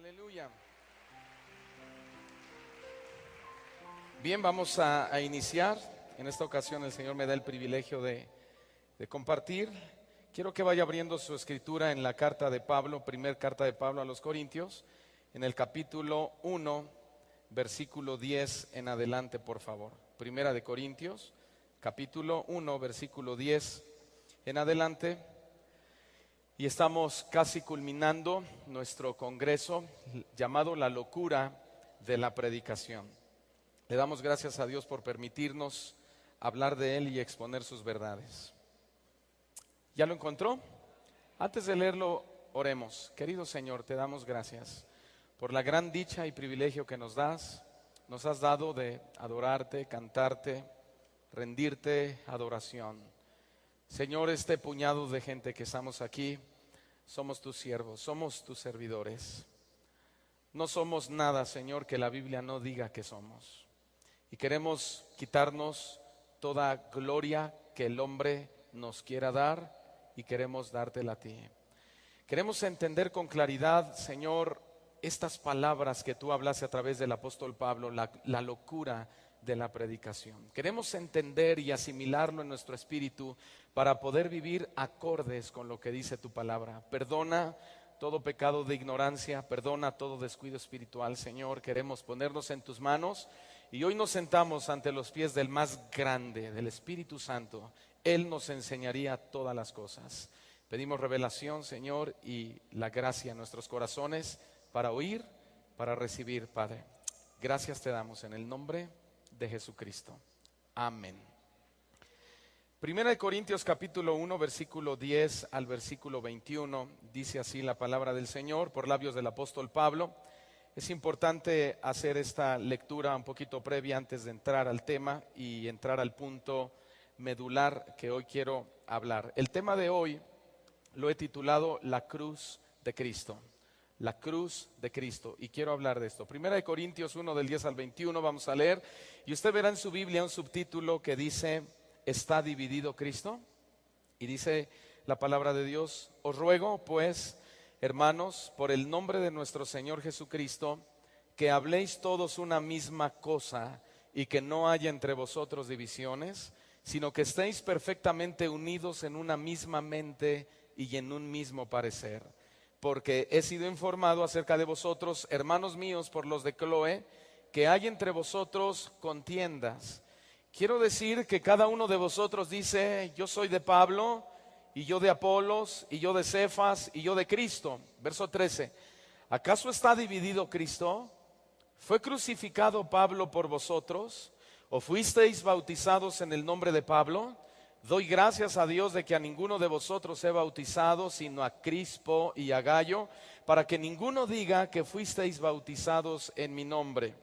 Aleluya. Bien, vamos a iniciar. En esta ocasión el Señor me da el privilegio de compartir. Quiero que vaya abriendo su escritura en la carta de Pablo, primer carta de Pablo a los Corintios, en el capítulo 1, versículo 10 en adelante, por favor. Primera de Corintios, capítulo 1, versículo 10 en adelante. Y estamos casi culminando nuestro congreso llamado La Locura de la Predicación. Le damos gracias a Dios por permitirnos hablar de Él y exponer sus verdades. ¿Ya lo encontró? Antes de leerlo, oremos. Querido Señor, te damos gracias por la gran dicha y privilegio que nos das. Nos has dado de adorarte, cantarte, rendirte adoración. Señor, este puñado de gente que estamos aquí, somos tus siervos, somos tus servidores. No somos nada, Señor, que la Biblia no diga que somos. Y queremos quitarnos toda gloria que el hombre nos quiera dar y queremos dártela a ti. Queremos entender con claridad, Señor, estas palabras que tú hablaste a través del apóstol Pablo, la locura de la predicación. Queremos entender y asimilarlo en nuestro espíritu para poder vivir acordes con lo que dice tu palabra. Perdona todo pecado de ignorancia, perdona todo descuido espiritual, Señor. Queremos ponernos en tus manos y hoy nos sentamos ante los pies del más grande, del Espíritu Santo. Él nos enseñaría todas las cosas. Pedimos revelación, Señor, y la gracia en nuestros corazones para oír, para recibir, Padre. Gracias te damos en el nombre de Jesucristo. Amén. Primera de Corintios capítulo 1, versículo 10 al versículo 21, dice así la palabra del Señor por labios del apóstol Pablo. Es importante hacer esta lectura un poquito previa antes de entrar al tema y entrar al punto medular que hoy quiero hablar. El tema de hoy lo he titulado La cruz de Cristo. La cruz de Cristo, y quiero hablar de esto. Primera de Corintios 1 del 10 al 21, vamos a leer, y usted verá en su Biblia un subtítulo que dice, ¿está dividido Cristo? Y dice la palabra de Dios, os ruego pues, hermanos, por el nombre de nuestro Señor Jesucristo, que habléis todos una misma cosa, y que no haya entre vosotros divisiones, sino que estéis perfectamente unidos en una misma mente y en un mismo parecer. Porque he sido informado acerca de vosotros, hermanos míos, por los de Cloé, que hay entre vosotros contiendas. Quiero decir que cada uno de vosotros dice, yo soy de Pablo, y yo de Apolos, y yo de Cefas, y yo de Cristo. Verso 13. ¿Acaso está dividido Cristo? ¿Fue crucificado Pablo por vosotros? ¿O fuisteis bautizados en el nombre de Pablo? Doy gracias a Dios de que a ninguno de vosotros he bautizado, sino a Crispo y a Gayo, para que ninguno diga que fuisteis bautizados en mi nombre.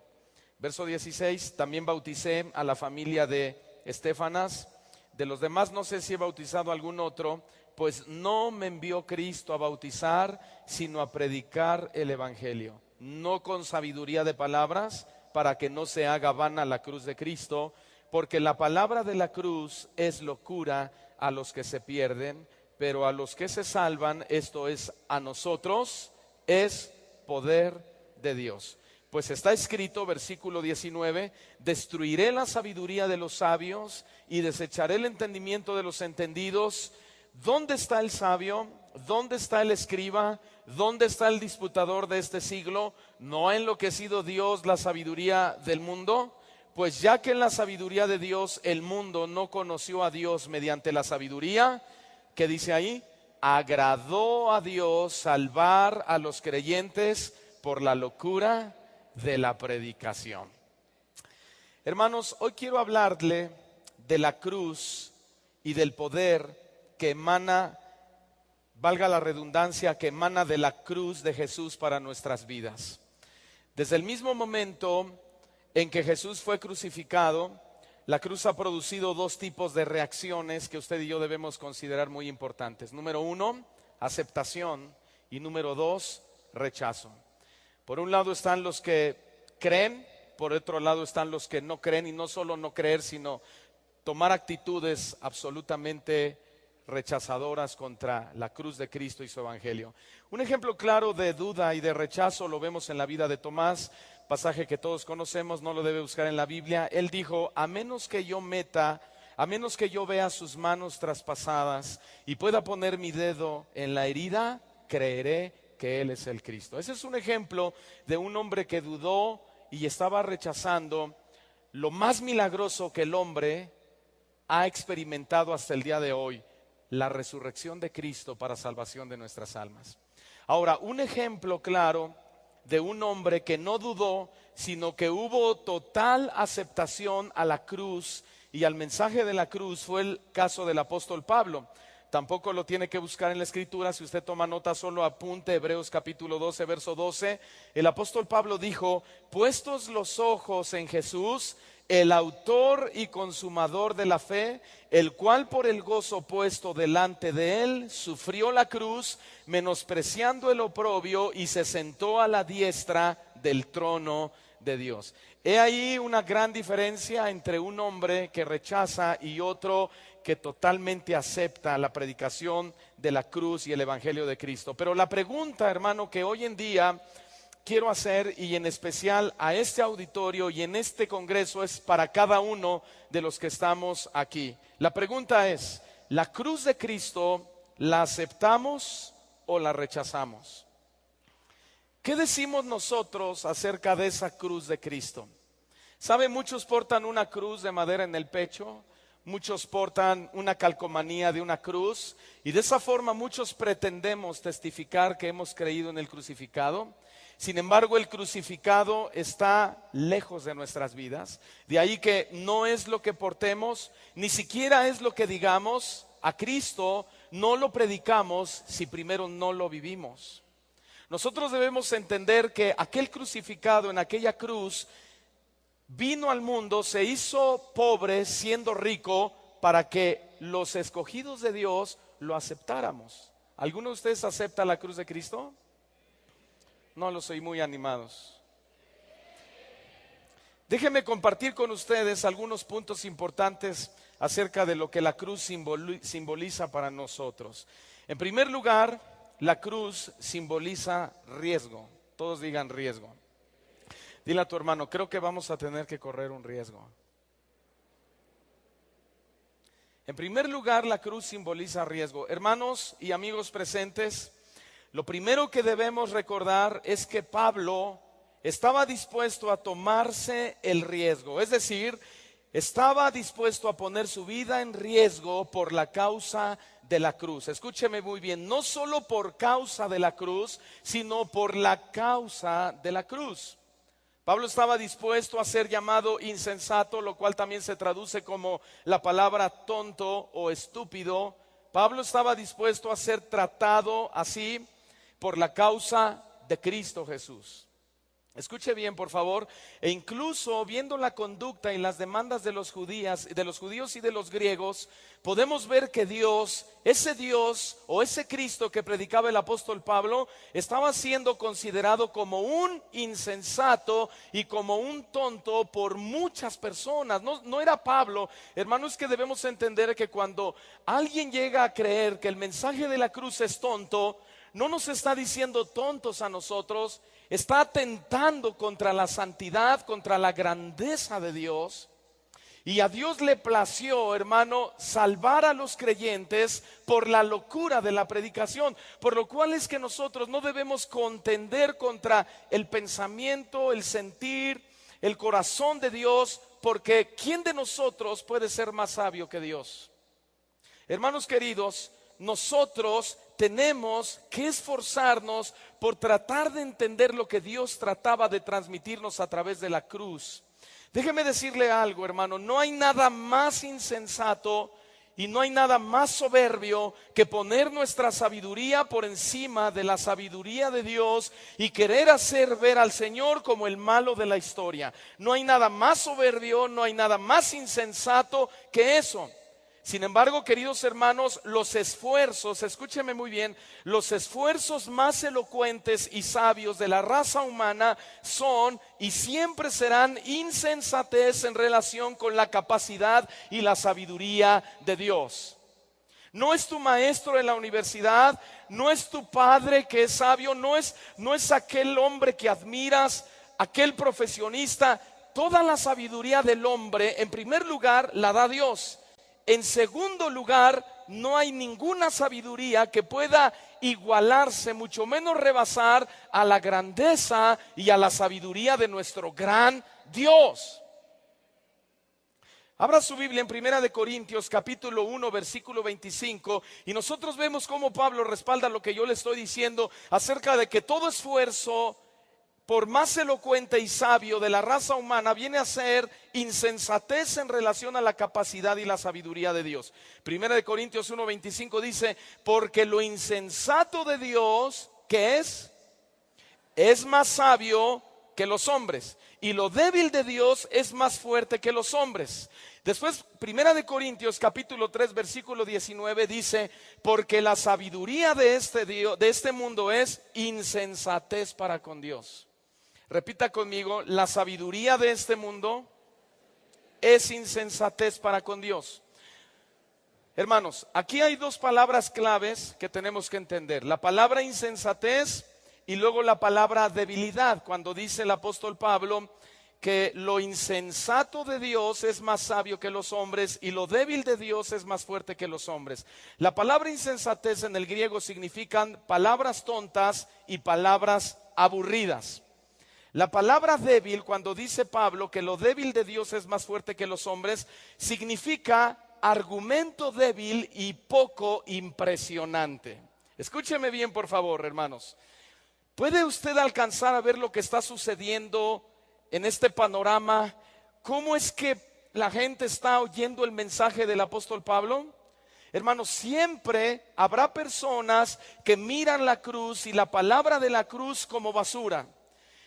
Verso 16, también bauticé a la familia de Estéfanas. De los demás no sé si he bautizado a algún otro, pues no me envió Cristo a bautizar, sino a predicar el evangelio. No con sabiduría de palabras, para que no se haga vana la cruz de Cristo, porque la palabra de la cruz es locura a los que se pierden, pero a los que se salvan, esto es a nosotros, es poder de Dios. Pues está escrito, versículo 19, destruiré la sabiduría de los sabios y desecharé el entendimiento de los entendidos. ¿Dónde está el sabio? ¿Dónde está el escriba? ¿Dónde está el disputador de este siglo? ¿No ha enloquecido Dios la sabiduría del mundo? Pues ya que en la sabiduría de Dios el mundo no conoció a Dios mediante la sabiduría, ¿qué dice ahí? Agradó a Dios salvar a los creyentes por la locura de la predicación. Hermanos, hoy quiero hablarle de la cruz y del poder que emana, valga la redundancia, que emana de la cruz de Jesús para nuestras vidas. Desde el mismo momento en que Jesús fue crucificado, la cruz ha producido dos tipos de reacciones que usted y yo debemos considerar muy importantes. Número 1, aceptación, y número 2, rechazo. Por un lado están los que creen, por otro lado están los que no creen, y no solo no creer, sino tomar actitudes absolutamente rechazadoras contra la cruz de Cristo y su evangelio. Un ejemplo claro de duda y de rechazo lo vemos en la vida de Tomás, pasaje que todos conocemos, no lo debe buscar en la Biblia. Él dijo: a menos que yo vea sus manos traspasadas y pueda poner mi dedo en la herida, creeré que Él es el Cristo. Ese es un ejemplo de un hombre que dudó y estaba rechazando lo más milagroso que el hombre ha experimentado hasta el día de hoy, la resurrección de Cristo para salvación de nuestras almas. Ahora, un ejemplo claro de un hombre que no dudó, sino que hubo total aceptación a la cruz y al mensaje de la cruz, fue el caso del apóstol Pablo. Tampoco lo tiene que buscar en la escritura. Si usted toma nota, solo apunte Hebreos capítulo 12, verso 12. El apóstol Pablo dijo: puestos los ojos en Jesús, el autor y consumador de la fe, el cual por el gozo puesto delante de él sufrió la cruz, menospreciando el oprobio, y se sentó a la diestra del trono de Dios. He ahí una gran diferencia entre un hombre que rechaza y otro que totalmente acepta la predicación de la cruz y el evangelio de Cristo. Pero la pregunta, hermano, que hoy en día quiero hacer, y en especial a este auditorio y en este congreso, es para cada uno de los que estamos aquí. La pregunta es: ¿la cruz de Cristo la aceptamos o la rechazamos? ¿Qué decimos nosotros acerca de esa cruz de Cristo? ¿Sabe? Muchos portan una cruz de madera en el pecho, muchos portan una calcomanía de una cruz, y de esa forma muchos pretendemos testificar que hemos creído en el crucificado. Sin embargo, el crucificado está lejos de nuestras vidas. De ahí que no es lo que portemos, ni siquiera es lo que digamos. A Cristo no lo predicamos si primero no lo vivimos. Nosotros debemos entender que aquel crucificado en aquella cruz vino al mundo, se hizo pobre siendo rico para que los escogidos de Dios lo aceptáramos. ¿Alguno de ustedes acepta la cruz de Cristo? No los oí muy animados. Déjenme compartir con ustedes algunos puntos importantes acerca de lo que la cruz simboliza para nosotros. En primer lugar, la cruz simboliza riesgo. Todos digan riesgo. Dile a tu hermano: creo que vamos a tener que correr un riesgo. En primer lugar, la cruz simboliza riesgo. Hermanos y amigos presentes, lo primero que debemos recordar es que Pablo estaba dispuesto a tomarse el riesgo. Es decir, estaba dispuesto a poner su vida en riesgo por la causa de la cruz. Escúcheme muy bien, no solo por causa de la cruz, sino por la causa de la cruz. Pablo estaba dispuesto a ser llamado insensato, lo cual también se traduce como la palabra tonto o estúpido. Pablo estaba dispuesto a ser tratado así por la causa de Cristo Jesús. Escuche bien, por favor. E incluso viendo la conducta y las demandas de los judíos y de los griegos, podemos ver que Dios o ese Cristo que predicaba el apóstol Pablo, estaba siendo considerado como un insensato y como un tonto por muchas personas. No era Pablo. Hermanos, es que debemos entender que cuando alguien llega a creer que el mensaje de la cruz es tonto, no nos está diciendo tontos a nosotros, está atentando contra la santidad, contra la grandeza de Dios. Y a Dios le plació, hermano, salvar a los creyentes por la locura de la predicación. Por lo cual es que nosotros no debemos contender contra el pensamiento, el sentir, el corazón de Dios, porque ¿quién de nosotros puede ser más sabio que Dios? Hermanos queridos, nosotros tenemos que esforzarnos por tratar de entender lo que Dios trataba de transmitirnos a través de la cruz. Déjeme decirle algo, hermano, no hay nada más insensato y no hay nada más soberbio que poner nuestra sabiduría por encima de la sabiduría de Dios y querer hacer ver al Señor como el malo de la historia. No hay nada más soberbio, no hay nada más insensato que eso. Sin embargo, queridos hermanos, los esfuerzos, escúcheme muy bien, los esfuerzos más elocuentes y sabios de la raza humana son y siempre serán insensatez en relación con la capacidad y la sabiduría de Dios. no es tu maestro en la universidad, no es tu padre que es sabio, no es aquel hombre que admiras, aquel profesionista. Toda la sabiduría del hombre, en primer lugar, la da Dios. En segundo lugar, no hay ninguna sabiduría que pueda igualarse, mucho menos rebasar a la grandeza y a la sabiduría de nuestro gran Dios. Abra su Biblia en Primera de Corintios capítulo 1 versículo 25 y nosotros vemos cómo Pablo respalda lo que yo le estoy diciendo acerca de que todo esfuerzo, por más elocuente y sabio de la raza humana, viene a ser insensatez en relación a la capacidad y la sabiduría de Dios. Primera de Corintios 1:25 dice: porque lo insensato de Dios, ¿qué es más sabio que los hombres, y lo débil de Dios es más fuerte que los hombres. Después, Primera de Corintios capítulo 3 versículo 19 dice: porque la sabiduría de este mundo es insensatez para con Dios. Repita conmigo: la sabiduría de este mundo es insensatez para con Dios. Hermanos, aquí hay dos palabras claves que tenemos que entender: la palabra insensatez y luego la palabra debilidad, cuando dice el apóstol Pablo que lo insensato de Dios es más sabio que los hombres y lo débil de Dios es más fuerte que los hombres. La palabra insensatez en el griego significan palabras tontas y palabras aburridas. La palabra débil, cuando dice Pablo que lo débil de Dios es más fuerte que los hombres, significa argumento débil y poco impresionante. Escúcheme bien, por favor, hermanos. ¿Puede usted alcanzar a ver lo que está sucediendo en este panorama? ¿Cómo es que la gente está oyendo el mensaje del apóstol Pablo? Hermanos, siempre habrá personas que miran la cruz y la palabra de la cruz como basura.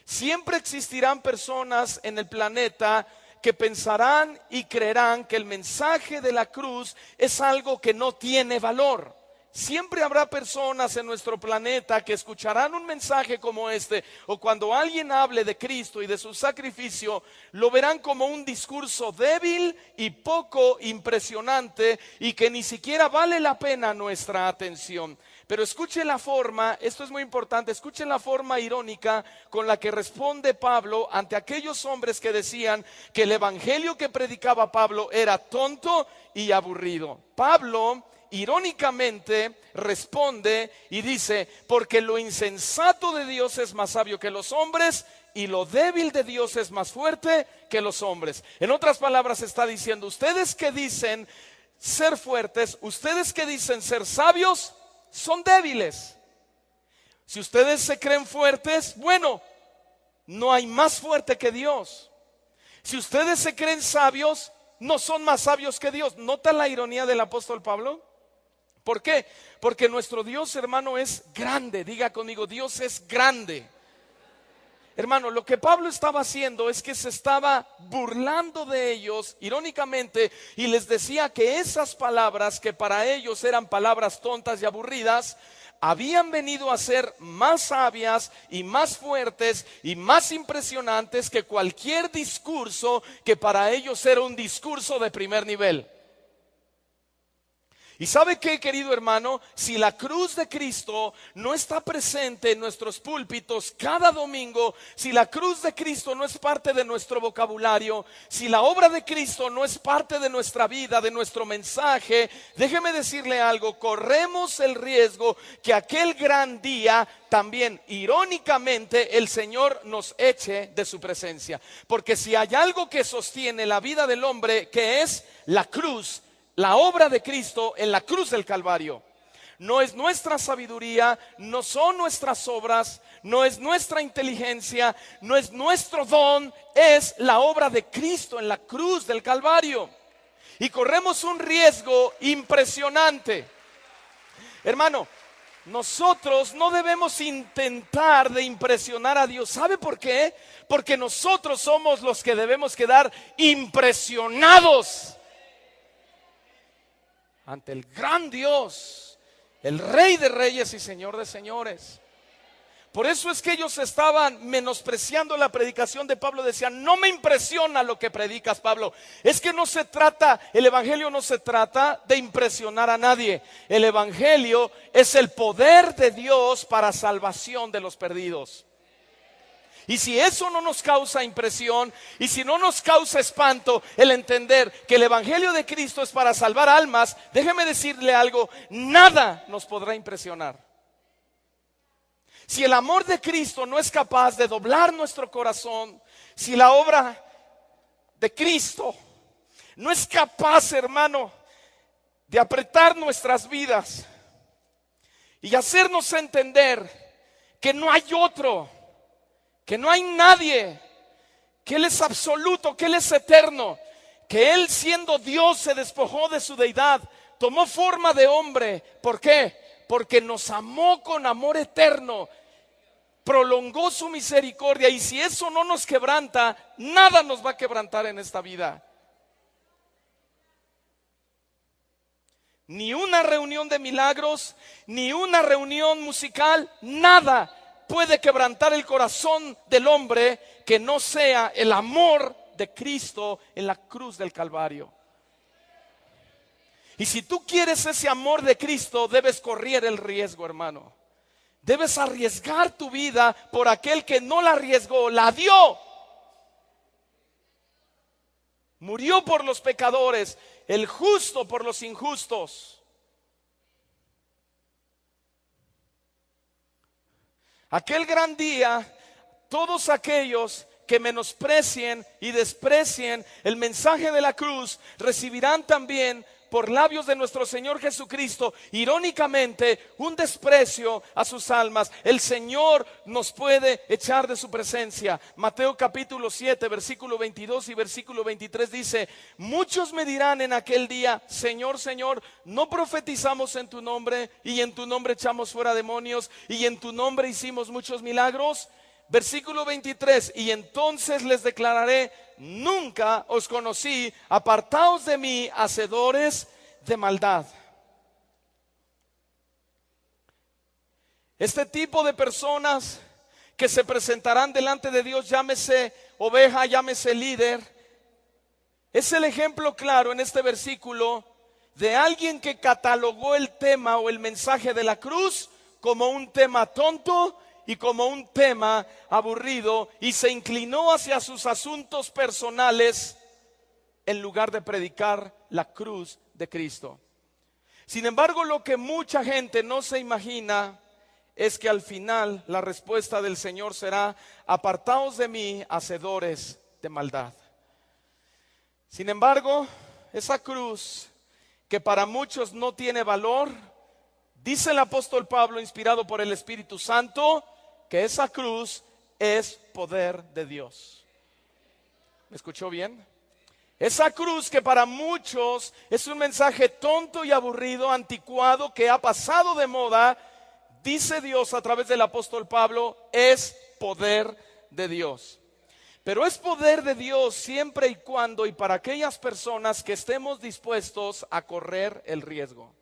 Siempre existirán personas en el planeta que pensarán y creerán que el mensaje de la cruz es algo que no tiene valor. Siempre habrá personas en nuestro planeta que escucharán un mensaje como este, o cuando alguien hable de Cristo y de su sacrificio, lo verán como un discurso débil y poco impresionante y que ni siquiera vale la pena nuestra atención. Pero escuche la forma, esto es muy importante, escuche la forma irónica con la que responde Pablo ante aquellos hombres que decían que el evangelio que predicaba Pablo era tonto y aburrido. Pablo irónicamente responde y dice: porque lo insensato de Dios es más sabio que los hombres y lo débil de Dios es más fuerte que los hombres. En otras palabras está diciendo: ustedes que dicen ser fuertes, ustedes que dicen ser sabios, son débiles. Si ustedes se creen fuertes, bueno, no hay más fuerte que Dios. Si ustedes se creen sabios, no son más sabios que Dios. ¿Nota la ironía del apóstol Pablo? ¿Por qué? Porque nuestro Dios, hermano, es grande. Diga conmigo: Dios es grande. Hermano, lo que Pablo estaba haciendo es que se estaba burlando de ellos, irónicamente, y les decía que esas palabras, que para ellos eran palabras tontas y aburridas, habían venido a ser más sabias y más fuertes y más impresionantes que cualquier discurso que para ellos era un discurso de primer nivel. ¿Y sabe qué, querido hermano? Si la cruz de Cristo no está presente en nuestros púlpitos cada domingo, si la cruz de Cristo no es parte de nuestro vocabulario, si la obra de Cristo no es parte de nuestra vida, de nuestro mensaje, déjeme decirle algo: corremos el riesgo que aquel gran día también, irónicamente, el Señor nos eche de su presencia. Porque si hay algo que sostiene la vida del hombre, que es la cruz, la obra de Cristo en la cruz del Calvario. No es nuestra sabiduría, no son nuestras obras, no es nuestra inteligencia, no es nuestro don, es la obra de Cristo en la cruz del Calvario. Y corremos un riesgo impresionante. Hermano, nosotros no debemos intentar de impresionar a Dios. ¿Sabe por qué? Porque nosotros somos los que debemos quedar impresionados ante el gran Dios, el Rey de Reyes y Señor de Señores. Por eso es que ellos estaban menospreciando la predicación de Pablo. Decían, no me impresiona lo que predicas, Pablo. Es que no se trata, el evangelio no se trata de impresionar a nadie. El evangelio es el poder de Dios para salvación de los perdidos. Y si eso no nos causa impresión, y si no nos causa espanto el entender que el evangelio de Cristo es para salvar almas, déjeme decirle algo, nada nos podrá impresionar. Si el amor de Cristo no es capaz de doblar nuestro corazón, si la obra de Cristo no es capaz, hermano, de apretar nuestras vidas y hacernos entender que no hay otro, que no hay nadie, que Él es absoluto, que Él es eterno, que Él siendo Dios se despojó de su deidad, tomó forma de hombre. ¿Por qué? Porque nos amó con amor eterno, prolongó su misericordia, y si eso no nos quebranta, nada nos va a quebrantar en esta vida. Ni una reunión de milagros, ni una reunión musical, nada puede quebrantar el corazón del hombre que no sea el amor de Cristo en la cruz del Calvario. Y si tú quieres ese amor de Cristo, debes correr el riesgo, hermano. Debes arriesgar tu vida por aquel que no la arriesgó, la dio. Murió por los pecadores, el justo por los injustos. Aquel gran día, todos aquellos que menosprecien y desprecien el mensaje de la cruz recibirán también por labios de nuestro Señor Jesucristo, irónicamente, un desprecio a sus almas. El Señor nos puede echar de su presencia. Mateo capítulo 7, versículo 22 y versículo 23 dice: muchos me dirán en aquel día, Señor, Señor, ¿no profetizamos en tu nombre? Y en tu nombre echamos fuera demonios, y en tu nombre hicimos muchos milagros. Versículo 23, y entonces les declararé: nunca os conocí, apartaos de mí, hacedores de maldad. Este tipo de personas que se presentarán delante de Dios, llámese oveja, llámese líder, es el ejemplo claro en este versículo de alguien que catalogó el tema o el mensaje de la cruz como un tema tonto y como un tema aburrido, y se inclinó hacia sus asuntos personales en lugar de predicar la cruz de Cristo. Sin embargo, lo que mucha gente no se imagina es que al final la respuesta del Señor será: apartaos de mí, hacedores de maldad. Sin embargo, esa cruz que para muchos no tiene valor, dice el apóstol Pablo, inspirado por el Espíritu Santo, que esa cruz es poder de Dios. ¿Me escuchó bien? Esa cruz que para muchos es un mensaje tonto y aburrido, anticuado, que ha pasado de moda, dice Dios a través del apóstol Pablo, es poder de Dios. Pero es poder de Dios siempre y cuando y para aquellas personas que estemos dispuestos a correr el riesgo.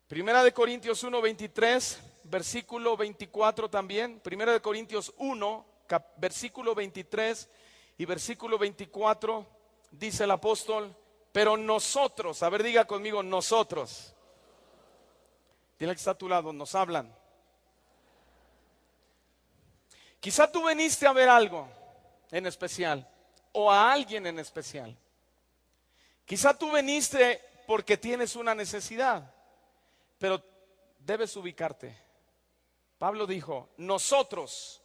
Primera de Corintios 1:23, versículo 24 también. Primera de Corintios 1, versículo 23 y versículo 24, dice el apóstol: pero nosotros, a ver, diga conmigo, nosotros. Dile que está a tu lado, nos hablan. Quizá tú viniste a ver algo en especial o a alguien en especial. Quizá tú viniste porque tienes una necesidad, pero debes ubicarte. Pablo dijo: nosotros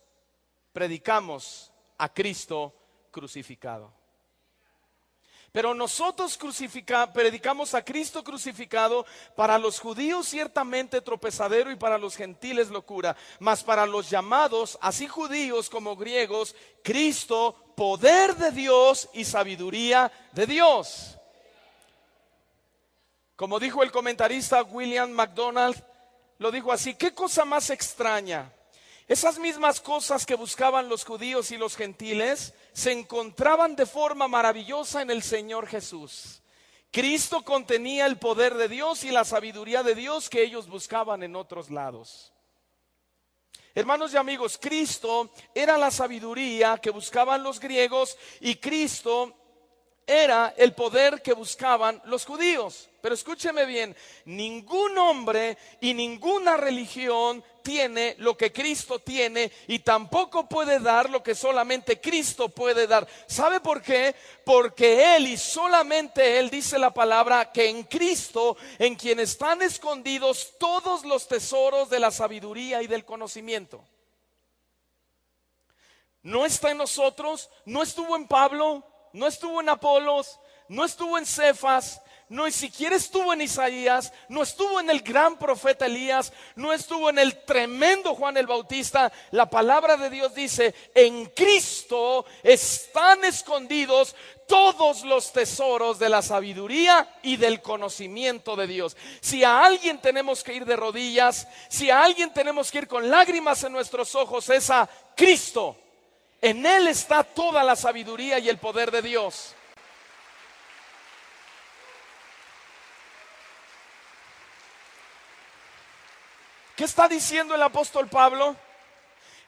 predicamos a Cristo crucificado. Pero nosotros predicamos a Cristo crucificado, para los judíos ciertamente tropezadero y para los gentiles locura, mas para los llamados, así judíos como griegos, Cristo, poder de Dios y sabiduría de Dios. Como dijo el comentarista William MacDonald, lo dijo así: ¿qué cosa más extraña? Esas mismas cosas que buscaban los judíos y los gentiles se encontraban de forma maravillosa en el Señor Jesús. Cristo contenía el poder de Dios y la sabiduría de Dios que ellos buscaban en otros lados. Hermanos y amigos, Cristo era la sabiduría que buscaban los griegos y Cristo era el poder que buscaban los judíos. Pero escúcheme bien, ningún hombre y ninguna religión tiene lo que Cristo tiene y tampoco puede dar lo que solamente Cristo puede dar. ¿Sabe por qué? Porque Él y solamente Él, dice la palabra, que en Cristo, en quien están escondidos todos los tesoros de la sabiduría y del conocimiento. No está en nosotros, no estuvo en Pablo, no estuvo en Apolos, no estuvo en Cefas, no ni siquiera estuvo en Isaías, no estuvo en el gran profeta Elías, no estuvo en el tremendo Juan el Bautista. La palabra de Dios dice: en Cristo están escondidos todos los tesoros de la sabiduría y del conocimiento de Dios. Si a alguien tenemos que ir de rodillas, si a alguien tenemos que ir con lágrimas en nuestros ojos, es a Cristo. En Él está toda la sabiduría y el poder de Dios. ¿Qué está diciendo el apóstol Pablo?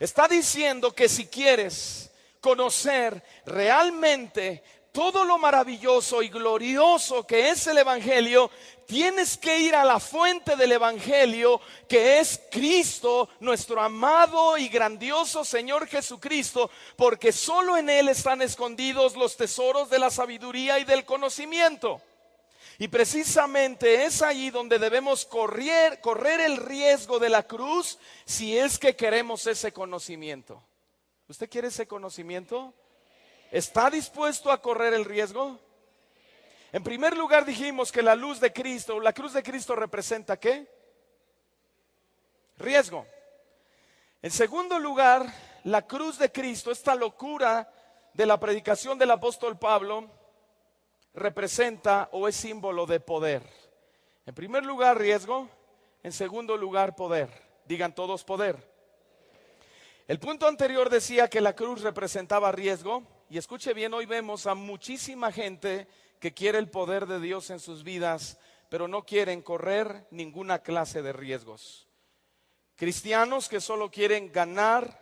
Está diciendo que si quieres conocer realmente todo lo maravilloso y glorioso que es el Evangelio, tienes que ir a la fuente del Evangelio, que es Cristo, nuestro amado y grandioso Señor Jesucristo, porque solo en Él están escondidos los tesoros de la sabiduría y del conocimiento. Y precisamente es ahí donde debemos correr el riesgo de la cruz, si es que queremos ese conocimiento. ¿Usted quiere ese conocimiento? ¿Está dispuesto a correr el riesgo? En primer lugar dijimos que la cruz de Cristo representa ¿qué? Riesgo. En segundo lugar, la cruz de Cristo, esta locura de la predicación del apóstol Pablo, representa o es símbolo de poder. En primer lugar, riesgo. En segundo lugar, poder. Digan todos: poder. El punto anterior decía que la cruz representaba riesgo. Y escuche bien, hoy vemos a muchísima gente que quiere el poder de Dios en sus vidas, pero no quieren correr ninguna clase de riesgos. Cristianos que solo quieren ganar,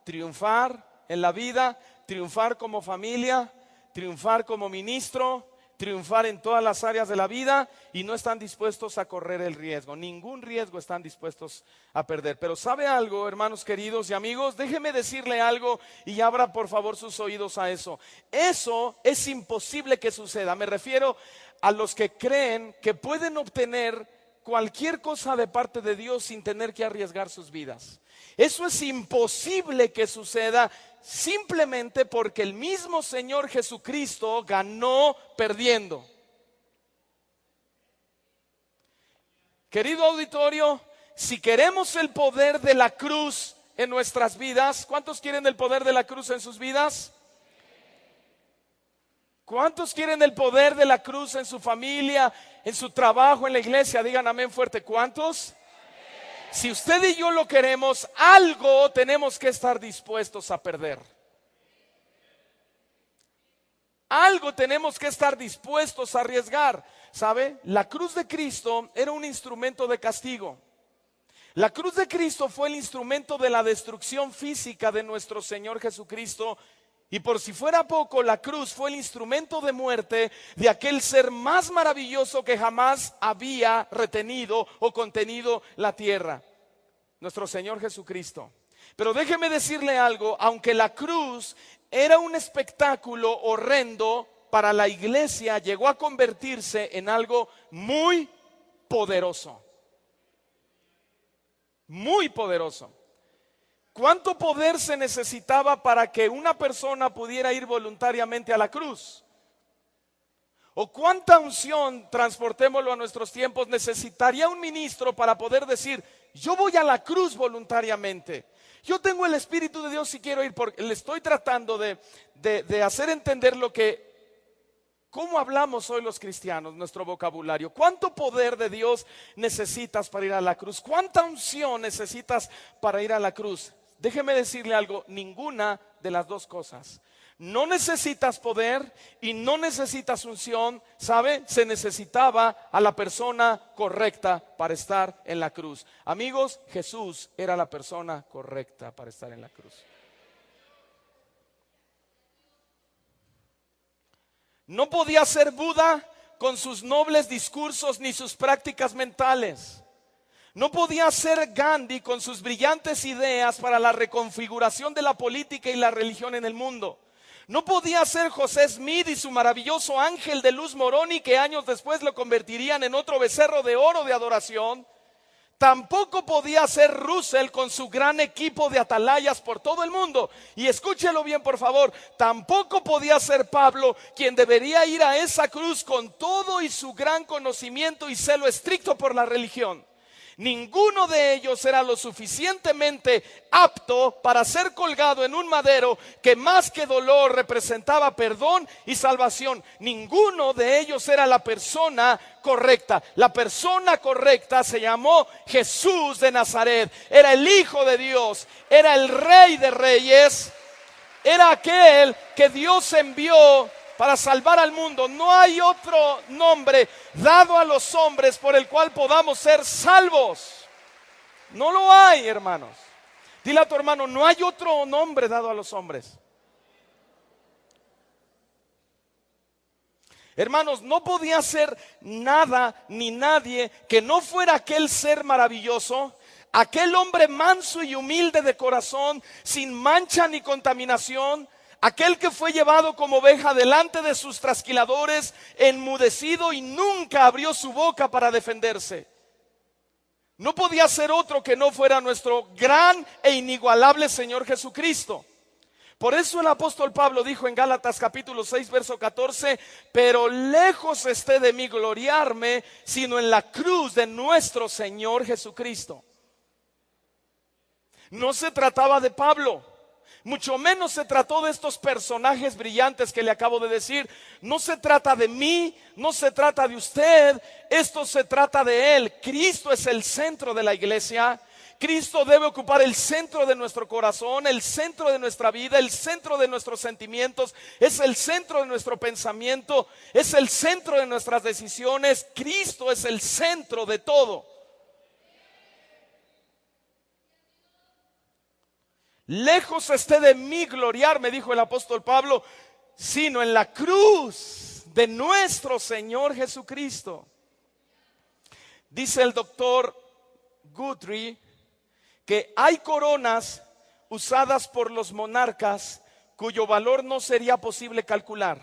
triunfar en la vida, triunfar como familia, triunfar como ministro, triunfar en todas las áreas de la vida, y no están dispuestos a correr el riesgo. Ningún riesgo están dispuestos a perder. Pero ¿sabe algo, hermanos queridos y amigos? Déjeme decirle algo y abra por favor sus oídos a eso. Eso es imposible que suceda. Me refiero a los que creen que pueden obtener cualquier cosa de parte de Dios sin tener que arriesgar sus vidas. Eso es imposible que suceda, simplemente porque el mismo Señor Jesucristo ganó perdiendo. Querido auditorio, si queremos el poder de la cruz en nuestras vidas, ¿cuántos quieren el poder de la cruz en sus vidas? ¿Cuántos quieren el poder de la cruz en su familia, en su trabajo, en la iglesia? Digan amén fuerte. ¿Cuántos? Si usted y yo lo queremos, algo tenemos que estar dispuestos a perder. Algo tenemos que estar dispuestos a arriesgar. ¿Sabe? La cruz de Cristo era un instrumento de castigo. La cruz de Cristo fue el instrumento de la destrucción física de nuestro Señor Jesucristo. Y por si fuera poco, la cruz fue el instrumento de muerte de aquel ser más maravilloso que jamás había retenido o contenido la tierra, nuestro Señor Jesucristo. Pero déjeme decirle algo: aunque la cruz era un espectáculo horrendo para la iglesia, llegó a convertirse en algo muy poderoso. Muy poderoso. ¿Cuánto poder se necesitaba para que una persona pudiera ir voluntariamente a la cruz? ¿O cuánta unción, transportémoslo a nuestros tiempos, necesitaría un ministro para poder decir: yo voy a la cruz voluntariamente? Yo tengo el Espíritu de Dios y quiero ir, porque le estoy tratando de hacer entender cómo hablamos hoy los cristianos, nuestro vocabulario. ¿Cuánto poder de Dios necesitas para ir a la cruz? ¿Cuánta unción necesitas para ir a la cruz? Déjeme decirle algo: ninguna de las dos cosas. No necesitas poder y no necesitas unción, ¿sabe? Se necesitaba a la persona correcta para estar en la cruz. Amigos, Jesús era la persona correcta para estar en la cruz. No podía ser Buda con sus nobles discursos ni sus prácticas mentales. No podía ser Gandhi con sus brillantes ideas para la reconfiguración de la política y la religión en el mundo. No podía ser José Smith y su maravilloso ángel de luz Moroni, que años después lo convertirían en otro becerro de oro de adoración. Tampoco podía ser Russell con su gran equipo de atalayas por todo el mundo. Y escúchelo bien, por favor. Tampoco podía ser Pablo, quien debería ir a esa cruz con todo y su gran conocimiento y celo estricto por la religión. Ninguno de ellos era lo suficientemente apto para ser colgado en un madero que más que dolor representaba perdón y salvación. Ninguno de ellos era la persona correcta. La persona correcta se llamó Jesús de Nazaret. Era el Hijo de Dios, era el Rey de Reyes, era aquel que Dios envió para salvar al mundo. No hay otro nombre dado a los hombres por el cual podamos ser salvos. No lo hay, hermanos. Dile a tu hermano, no hay otro nombre dado a los hombres. Hermanos, no podía ser nada ni nadie que no fuera aquel ser maravilloso, aquel hombre manso y humilde de corazón, sin mancha ni contaminación, aquel que fue llevado como oveja delante de sus trasquiladores, enmudecido y nunca abrió su boca para defenderse. No podía ser otro que no fuera nuestro gran e inigualable Señor Jesucristo. Por eso el apóstol Pablo dijo en Gálatas capítulo 6 verso 14: pero lejos esté de mí gloriarme, sino en la cruz de nuestro Señor Jesucristo. No se trataba de Pablo, mucho menos se trató de estos personajes brillantes que le acabo de decir. No se trata de mí, no se trata de usted, esto se trata de Él. Cristo es el centro de la iglesia. Cristo debe ocupar el centro de nuestro corazón, el centro de nuestra vida, el centro de nuestros sentimientos, es el centro de nuestro pensamiento, es el centro de nuestras decisiones. Cristo es el centro de todo. Lejos esté de mí gloriarme, dijo el apóstol Pablo, sino en la cruz de nuestro Señor Jesucristo. Dice el doctor Guthrie que hay coronas usadas por los monarcas cuyo valor no sería posible calcular.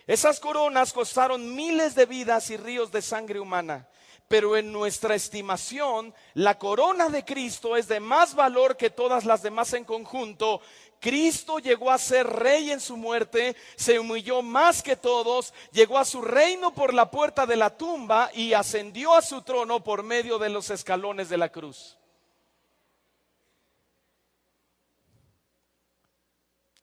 Esas coronas costaron miles de vidas y ríos de sangre humana. Pero en nuestra estimación, la corona de Cristo es de más valor que todas las demás en conjunto. Cristo llegó a ser rey en su muerte, se humilló más que todos, llegó a su reino por la puerta de la tumba y ascendió a su trono por medio de los escalones de la cruz.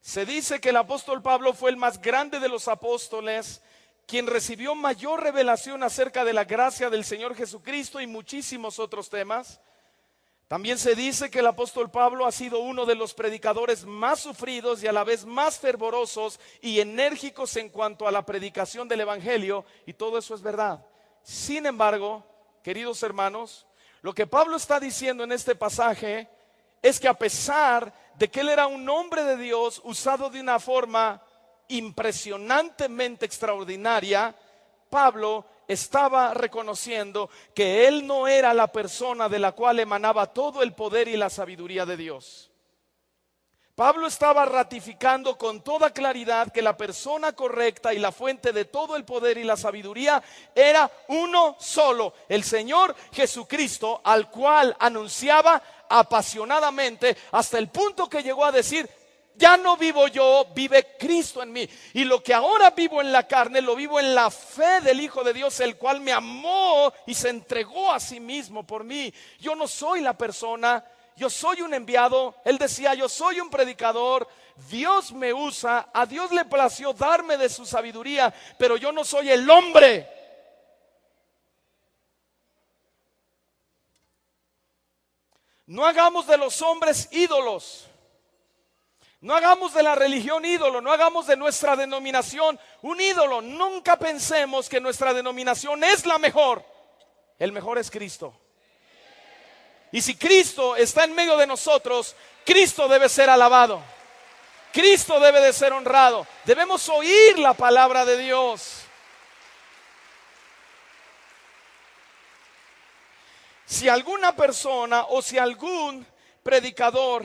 Se dice que el apóstol Pablo fue el más grande de los apóstoles, quien recibió mayor revelación acerca de la gracia del Señor Jesucristo y muchísimos otros temas. También se dice que el apóstol Pablo ha sido uno de los predicadores más sufridos y a la vez más fervorosos y enérgicos en cuanto a la predicación del evangelio, y todo eso es verdad. Sin embargo, queridos hermanos, lo que Pablo está diciendo en este pasaje es que a pesar de que él era un hombre de Dios usado de una forma impresionantemente extraordinaria, Pablo estaba reconociendo que él no era la persona de la cual emanaba todo el poder y la sabiduría de Dios. Pablo estaba ratificando con toda claridad que la persona correcta y la fuente de todo el poder y la sabiduría era uno solo, el Señor Jesucristo, al cual anunciaba apasionadamente hasta el punto que llegó a decir: ya no vivo yo, vive Cristo en mí. Y lo que ahora vivo en la carne, lo vivo en la fe del Hijo de Dios, el cual me amó y se entregó a sí mismo por mí. Yo no soy la persona, yo soy un enviado. Él decía: yo soy un predicador, Dios me usa, a Dios le plació darme de su sabiduría, pero yo no soy el hombre. No hagamos de los hombres ídolos. No hagamos de la religión ídolo, no hagamos de nuestra denominación un ídolo. Nunca pensemos que nuestra denominación es la mejor. El mejor es Cristo. Y si Cristo está en medio de nosotros, Cristo debe ser alabado. Cristo debe de ser honrado. Debemos oír la palabra de Dios. Si alguna persona o si algún predicador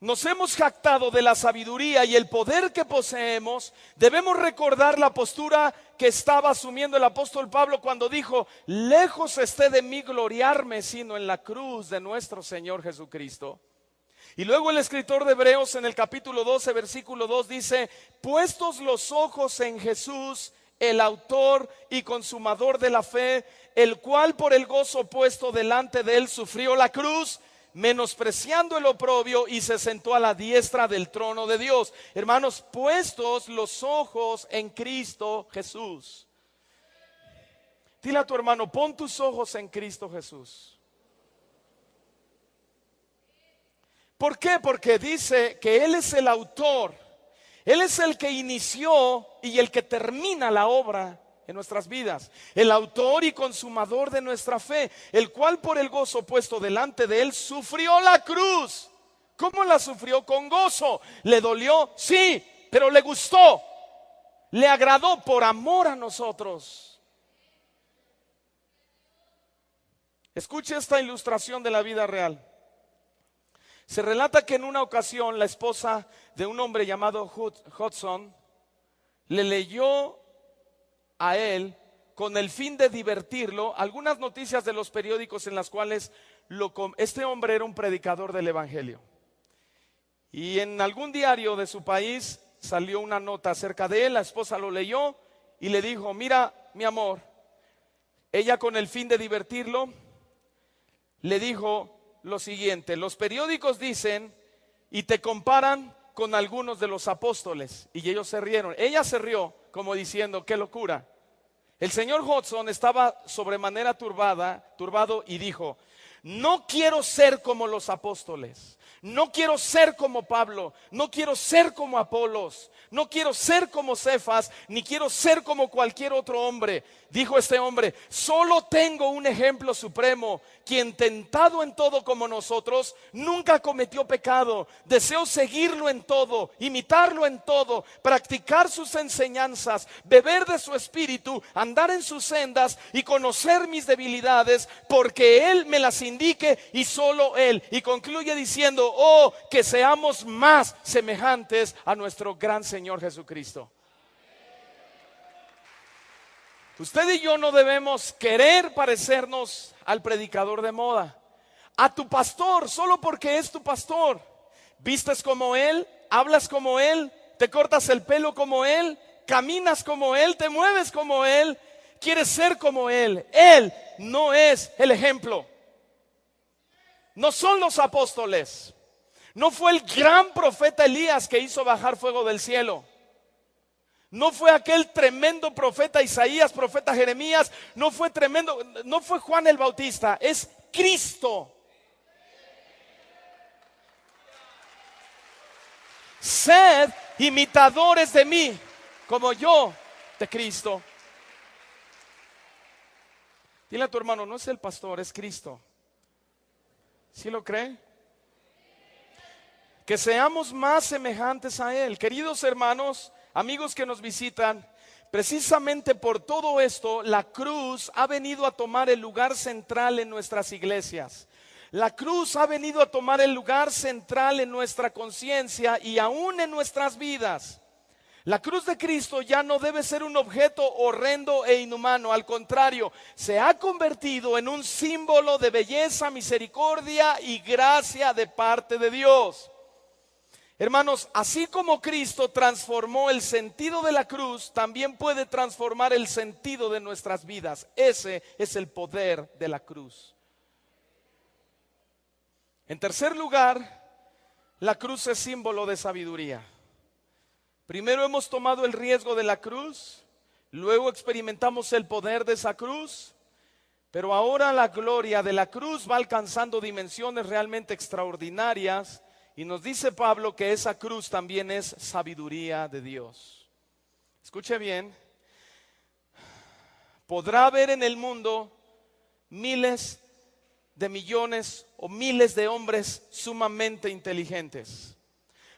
nos hemos jactado de la sabiduría y el poder que poseemos, debemos recordar la postura que estaba asumiendo el apóstol Pablo cuando dijo: lejos esté de mí gloriarme, sino en la cruz de nuestro Señor Jesucristo. Y luego el escritor de Hebreos en el capítulo 12, versículo 2 dice: puestos los ojos en Jesús, el autor y consumador de la fe, el cual por el gozo puesto delante de él sufrió la cruz, menospreciando el oprobio, y se sentó a la diestra del trono de Dios. Hermanos, puestos los ojos en Cristo Jesús. Dile a tu hermano: pon tus ojos en Cristo Jesús. ¿Por qué? Porque dice que Él es el autor, Él es el que inició y el que termina la obra en nuestras vidas, el autor y consumador de nuestra fe, el cual por el gozo puesto delante de él sufrió la cruz. ¿Cómo la sufrió? Con gozo. ¿Le dolió? Sí, pero le gustó, le agradó por amor a nosotros. Escuche esta ilustración de la vida real. Se relata que en una ocasión la esposa de un hombre llamado Hudson le leyó a él, con el fin de divertirlo, algunas noticias de los periódicos en las cuales este hombre era un predicador del evangelio. Y en algún diario de su país salió una nota acerca de él. La esposa lo leyó y le dijo: mira, mi amor. Ella, con el fin de divertirlo, le dijo lo siguiente: los periódicos dicen y te comparan con algunos de los apóstoles. Y ellos se rieron. Ella se rió como diciendo: qué locura. El señor Hudson estaba sobremanera turbado y dijo: no quiero ser como los apóstoles, no quiero ser como Pablo, no quiero ser como Apolos, no quiero ser como Cefas, ni quiero ser como cualquier otro hombre. Dijo este hombre: solo tengo un ejemplo supremo, quien tentado en todo como nosotros, nunca cometió pecado. Deseo seguirlo en todo, imitarlo en todo, practicar sus enseñanzas, beber de su espíritu, andar en sus sendas y conocer mis debilidades, porque Él me las indique y solo Él. Y concluye diciendo: oh, que seamos más semejantes a nuestro gran Señor Jesucristo. Usted y yo no debemos querer parecernos al predicador de moda, a tu pastor, solo porque es tu pastor. Vistes como él, hablas como él, te cortas el pelo como él, caminas como él, te mueves como él, quieres ser como él. Él no es el ejemplo. No son los apóstoles. No fue el gran profeta Elías que hizo bajar fuego del cielo. No fue aquel tremendo profeta Isaías, profeta Jeremías. No fue Juan el Bautista. Es Cristo. Sed imitadores de mí, como yo de Cristo. Dile a tu hermano: no es el pastor, es Cristo. ¿Sí lo cree? Que seamos más semejantes a Él. Queridos hermanos, amigos que nos visitan, precisamente por todo esto, la cruz ha venido a tomar el lugar central en nuestras iglesias. La cruz ha venido a tomar el lugar central en nuestra conciencia y aún en nuestras vidas. La cruz de Cristo ya no debe ser un objeto horrendo e inhumano. Al contrario, se ha convertido en un símbolo de belleza, misericordia y gracia de parte de Dios. Hermanos, así como Cristo transformó el sentido de la cruz, también puede transformar el sentido de nuestras vidas. Ese es el poder de la cruz. En tercer lugar, la cruz es símbolo de sabiduría. Primero hemos tomado el riesgo de la cruz, luego experimentamos el poder de esa cruz, pero ahora la gloria de la cruz va alcanzando dimensiones realmente extraordinarias. Y nos dice Pablo que esa cruz también es sabiduría de Dios. Escuche bien, podrá haber en el mundo miles de millones o miles de hombres sumamente inteligentes.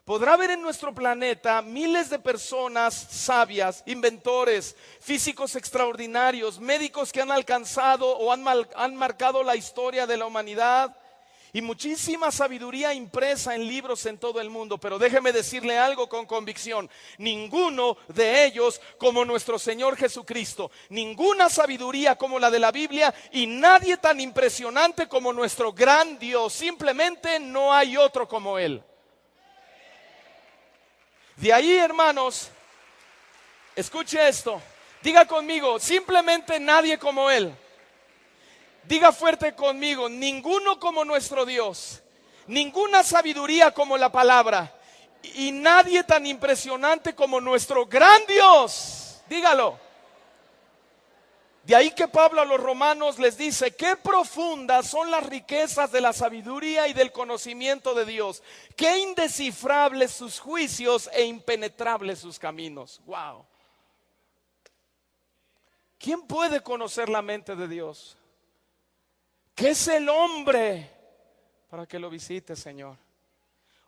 Podrá haber en nuestro planeta miles de personas sabias, inventores, físicos extraordinarios, médicos que han alcanzado o han marcado la historia de la humanidad, y muchísima sabiduría impresa en libros en todo el mundo. Pero déjeme decirle algo con convicción: ninguno de ellos como nuestro Señor Jesucristo, ninguna sabiduría como la de la Biblia, y nadie tan impresionante como nuestro gran Dios. Simplemente no hay otro como Él. De ahí, hermanos, escuche esto, diga conmigo: simplemente nadie como Él. Diga fuerte conmigo: ninguno como nuestro Dios, ninguna sabiduría como la palabra, y nadie tan impresionante como nuestro gran Dios. Dígalo. De ahí que Pablo a los romanos les dice: qué profundas son las riquezas de la sabiduría y del conocimiento de Dios, qué indescifrables sus juicios e impenetrables sus caminos. Wow. ¿Quién puede conocer la mente de Dios? ¿Qué es el hombre para que lo visite, Señor?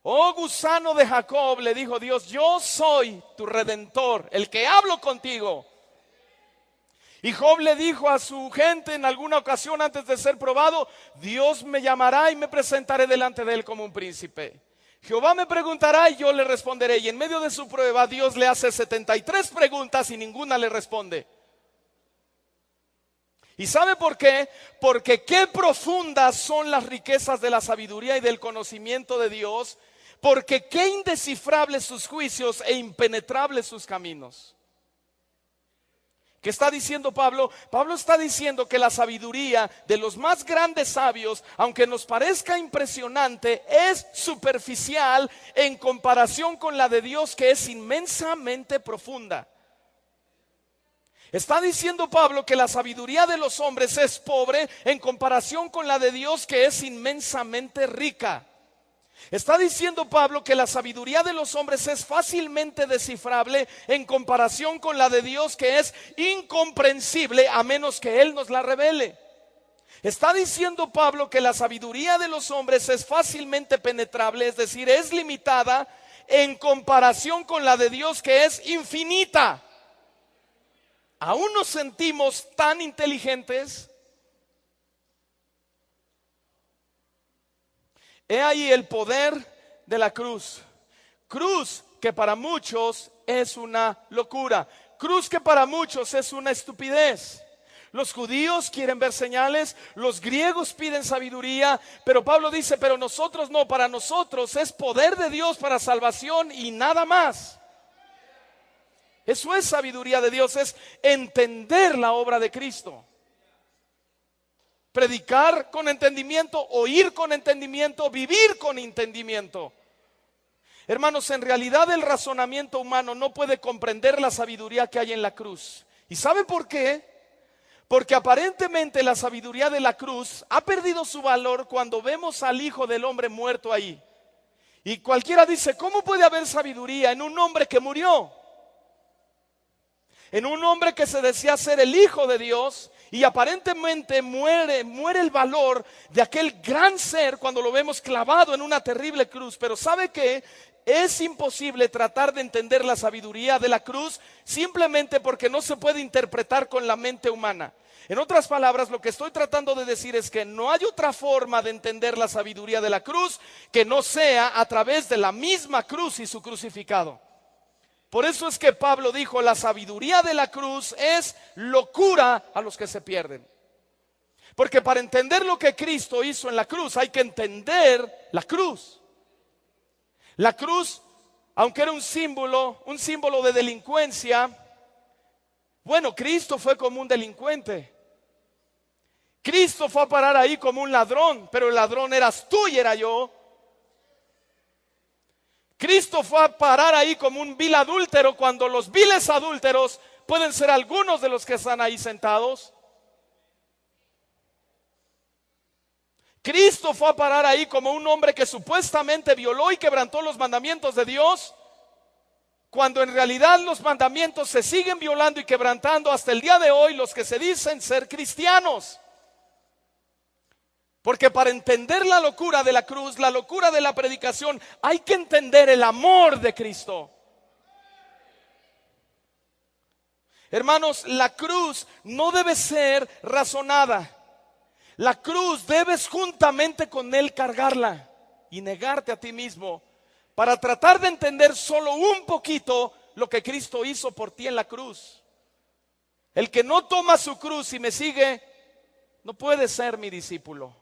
Oh gusano de Jacob, le dijo Dios, yo soy tu redentor, el que hablo contigo. Y Job le dijo a su gente en alguna ocasión antes de ser probado: Dios me llamará y me presentaré delante de él como un príncipe. Jehová me preguntará y yo le responderé. Y en medio de su prueba Dios le hace 73 preguntas y ninguna le responde. ¿Y sabe por qué? Porque qué profundas son las riquezas de la sabiduría y del conocimiento de Dios, porque qué indescifrables sus juicios e impenetrables sus caminos. ¿Qué está diciendo Pablo? Pablo está diciendo que la sabiduría de los más grandes sabios, aunque nos parezca impresionante, es superficial en comparación con la de Dios, que es inmensamente profunda. Está diciendo Pablo que la sabiduría de los hombres es pobre en comparación con la de Dios, que es inmensamente rica. Está diciendo Pablo que la sabiduría de los hombres es fácilmente descifrable en comparación con la de Dios, que es incomprensible a menos que Él nos la revele. Está diciendo Pablo que la sabiduría de los hombres es fácilmente penetrable, es decir, es limitada en comparación con la de Dios, que es infinita. ¿Aún nos sentimos tan inteligentes? He ahí el poder de la cruz. Cruz que para muchos es una locura. Cruz que para muchos es una estupidez. Los judíos quieren ver señales, los griegos piden sabiduría, pero Pablo dice: pero nosotros no, para nosotros es poder de Dios para salvación y nada más. Eso es sabiduría de Dios, es entender la obra de Cristo. Predicar con entendimiento, oír con entendimiento, vivir con entendimiento. Hermanos, en realidad el razonamiento humano no puede comprender la sabiduría que hay en la cruz. ¿Y sabe por qué? Porque aparentemente la sabiduría de la cruz ha perdido su valor cuando vemos al Hijo del Hombre muerto ahí. Y cualquiera dice: ¿cómo puede haber sabiduría en un hombre que murió? En un hombre que se decía ser el Hijo de Dios, y aparentemente muere el valor de aquel gran ser cuando lo vemos clavado en una terrible cruz. Pero ¿sabe qué? Es imposible tratar de entender la sabiduría de la cruz simplemente porque no se puede interpretar con la mente humana. En otras palabras, lo que estoy tratando de decir es que no hay otra forma de entender la sabiduría de la cruz que no sea a través de la misma cruz y su crucificado. Por eso es que Pablo dijo: la sabiduría de la cruz es locura a los que se pierden. Porque para entender lo que Cristo hizo en la cruz hay que entender la cruz. La cruz, aunque era un símbolo de delincuencia, bueno, Cristo fue como un delincuente. Cristo fue a parar ahí como un ladrón, pero el ladrón eras tú y era yo. Cristo fue a parar ahí como un vil adúltero, cuando los viles adúlteros pueden ser algunos de los que están ahí sentados. Cristo fue a parar ahí como un hombre que supuestamente violó y quebrantó los mandamientos de Dios, cuando en realidad los mandamientos se siguen violando y quebrantando hasta el día de hoy los que se dicen ser cristianos. Porque para entender la locura de la cruz, la locura de la predicación, hay que entender el amor de Cristo. Hermanos, la cruz no debe ser razonada. La cruz debes juntamente con Él cargarla y negarte a ti mismo para tratar de entender solo un poquito lo que Cristo hizo por ti en la cruz. El que no toma su cruz y me sigue, no puede ser mi discípulo.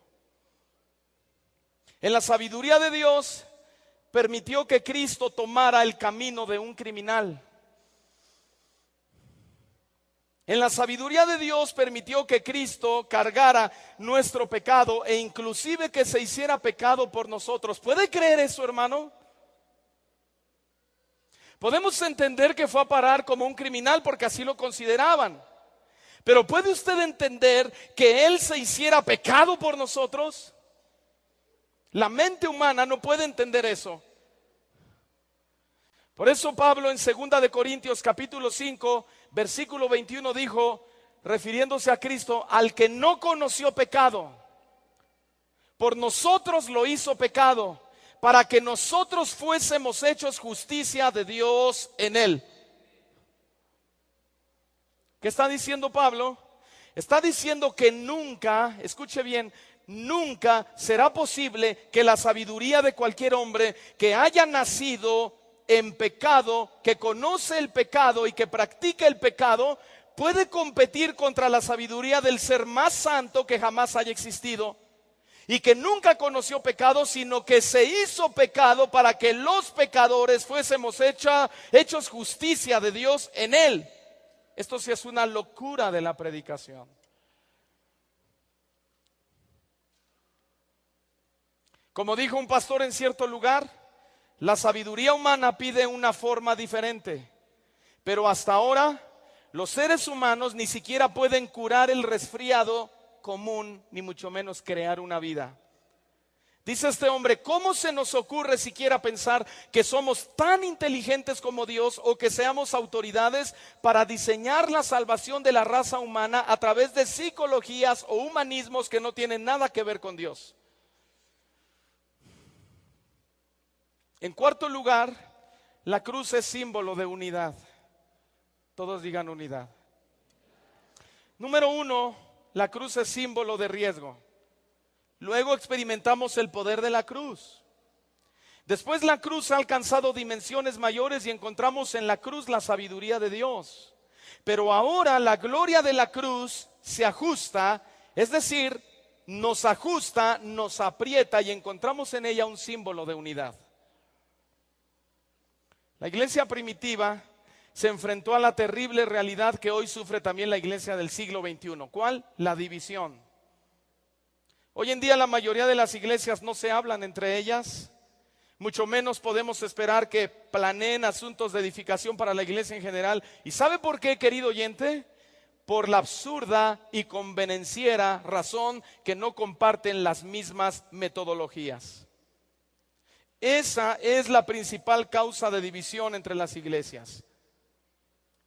En la sabiduría de Dios, permitió que Cristo tomara el camino de un criminal. En la sabiduría de Dios permitió que Cristo cargara nuestro pecado e inclusive que se hiciera pecado por nosotros. ¿Puede creer eso, hermano? Podemos entender que fue a parar como un criminal porque así lo consideraban. Pero ¿puede usted entender que Él se hiciera pecado por nosotros? La mente humana no puede entender eso. Por eso Pablo en 2 de Corintios capítulo 5, versículo 21 dijo, refiriéndose a Cristo, al que no conoció pecado, por nosotros lo hizo pecado, para que nosotros fuésemos hechos justicia de Dios en él. ¿Qué está diciendo Pablo? Está diciendo que nunca, escuche bien, nunca será posible que la sabiduría de cualquier hombre que haya nacido en pecado, que conoce el pecado y que practica el pecado, puede competir contra la sabiduría del ser más santo que jamás haya existido y que nunca conoció pecado, sino que se hizo pecado para que los pecadores fuésemos hechos justicia de Dios en él. Esto sí es una locura de la predicación. Como dijo un pastor en cierto lugar, la sabiduría humana pide una forma diferente, pero hasta ahora los seres humanos ni siquiera pueden curar el resfriado común, ni mucho menos crear una vida. Dice este hombre, ¿cómo se nos ocurre siquiera pensar que somos tan inteligentes como Dios o que seamos autoridades para diseñar la salvación de la raza humana a través de psicologías o humanismos que no tienen nada que ver con Dios? En cuarto lugar, la cruz es símbolo de unidad. Todos digan unidad. Número 1, la cruz es símbolo de riesgo. Luego experimentamos el poder de la cruz. Después la cruz ha alcanzado dimensiones mayores y encontramos en la cruz la sabiduría de Dios. Pero ahora la gloria de la cruz se ajusta, es decir, nos ajusta, nos aprieta y encontramos en ella un símbolo de unidad. La iglesia primitiva se enfrentó a la terrible realidad que hoy sufre también la iglesia del siglo XXI. ¿Cuál? La división. Hoy en día la mayoría de las iglesias no se hablan entre ellas, mucho menos podemos esperar que planeen asuntos de edificación para la iglesia en general. ¿Y sabe por qué, querido oyente? Por la absurda y convenenciera razón que no comparten las mismas metodologías. Esa es la principal causa de división entre las iglesias.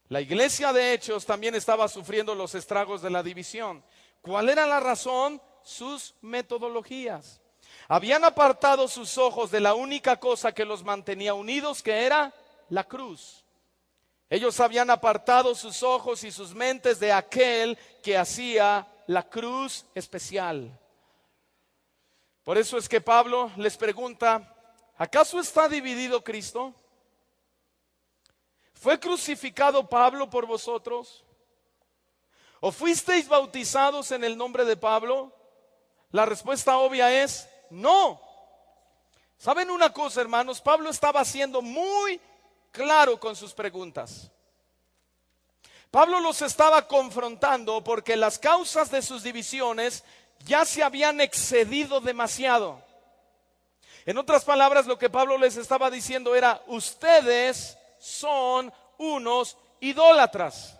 La iglesia de Hechos también estaba sufriendo los estragos de la división. ¿Cuál era la razón? Sus metodologías. Habían apartado sus ojos de la única cosa que los mantenía unidos, que era la cruz. Ellos habían apartado sus ojos y sus mentes de aquel que hacía la cruz especial. Por eso es que Pablo les pregunta, ¿acaso está dividido Cristo? ¿Fue crucificado Pablo por vosotros? ¿O fuisteis bautizados en el nombre de Pablo? La respuesta obvia es no. ¿Saben una cosa, hermanos? Pablo estaba siendo muy claro con sus preguntas. Pablo los estaba confrontando porque las causas de sus divisiones ya se habían excedido demasiado. En otras palabras, lo que Pablo les estaba diciendo era, ustedes son unos idólatras.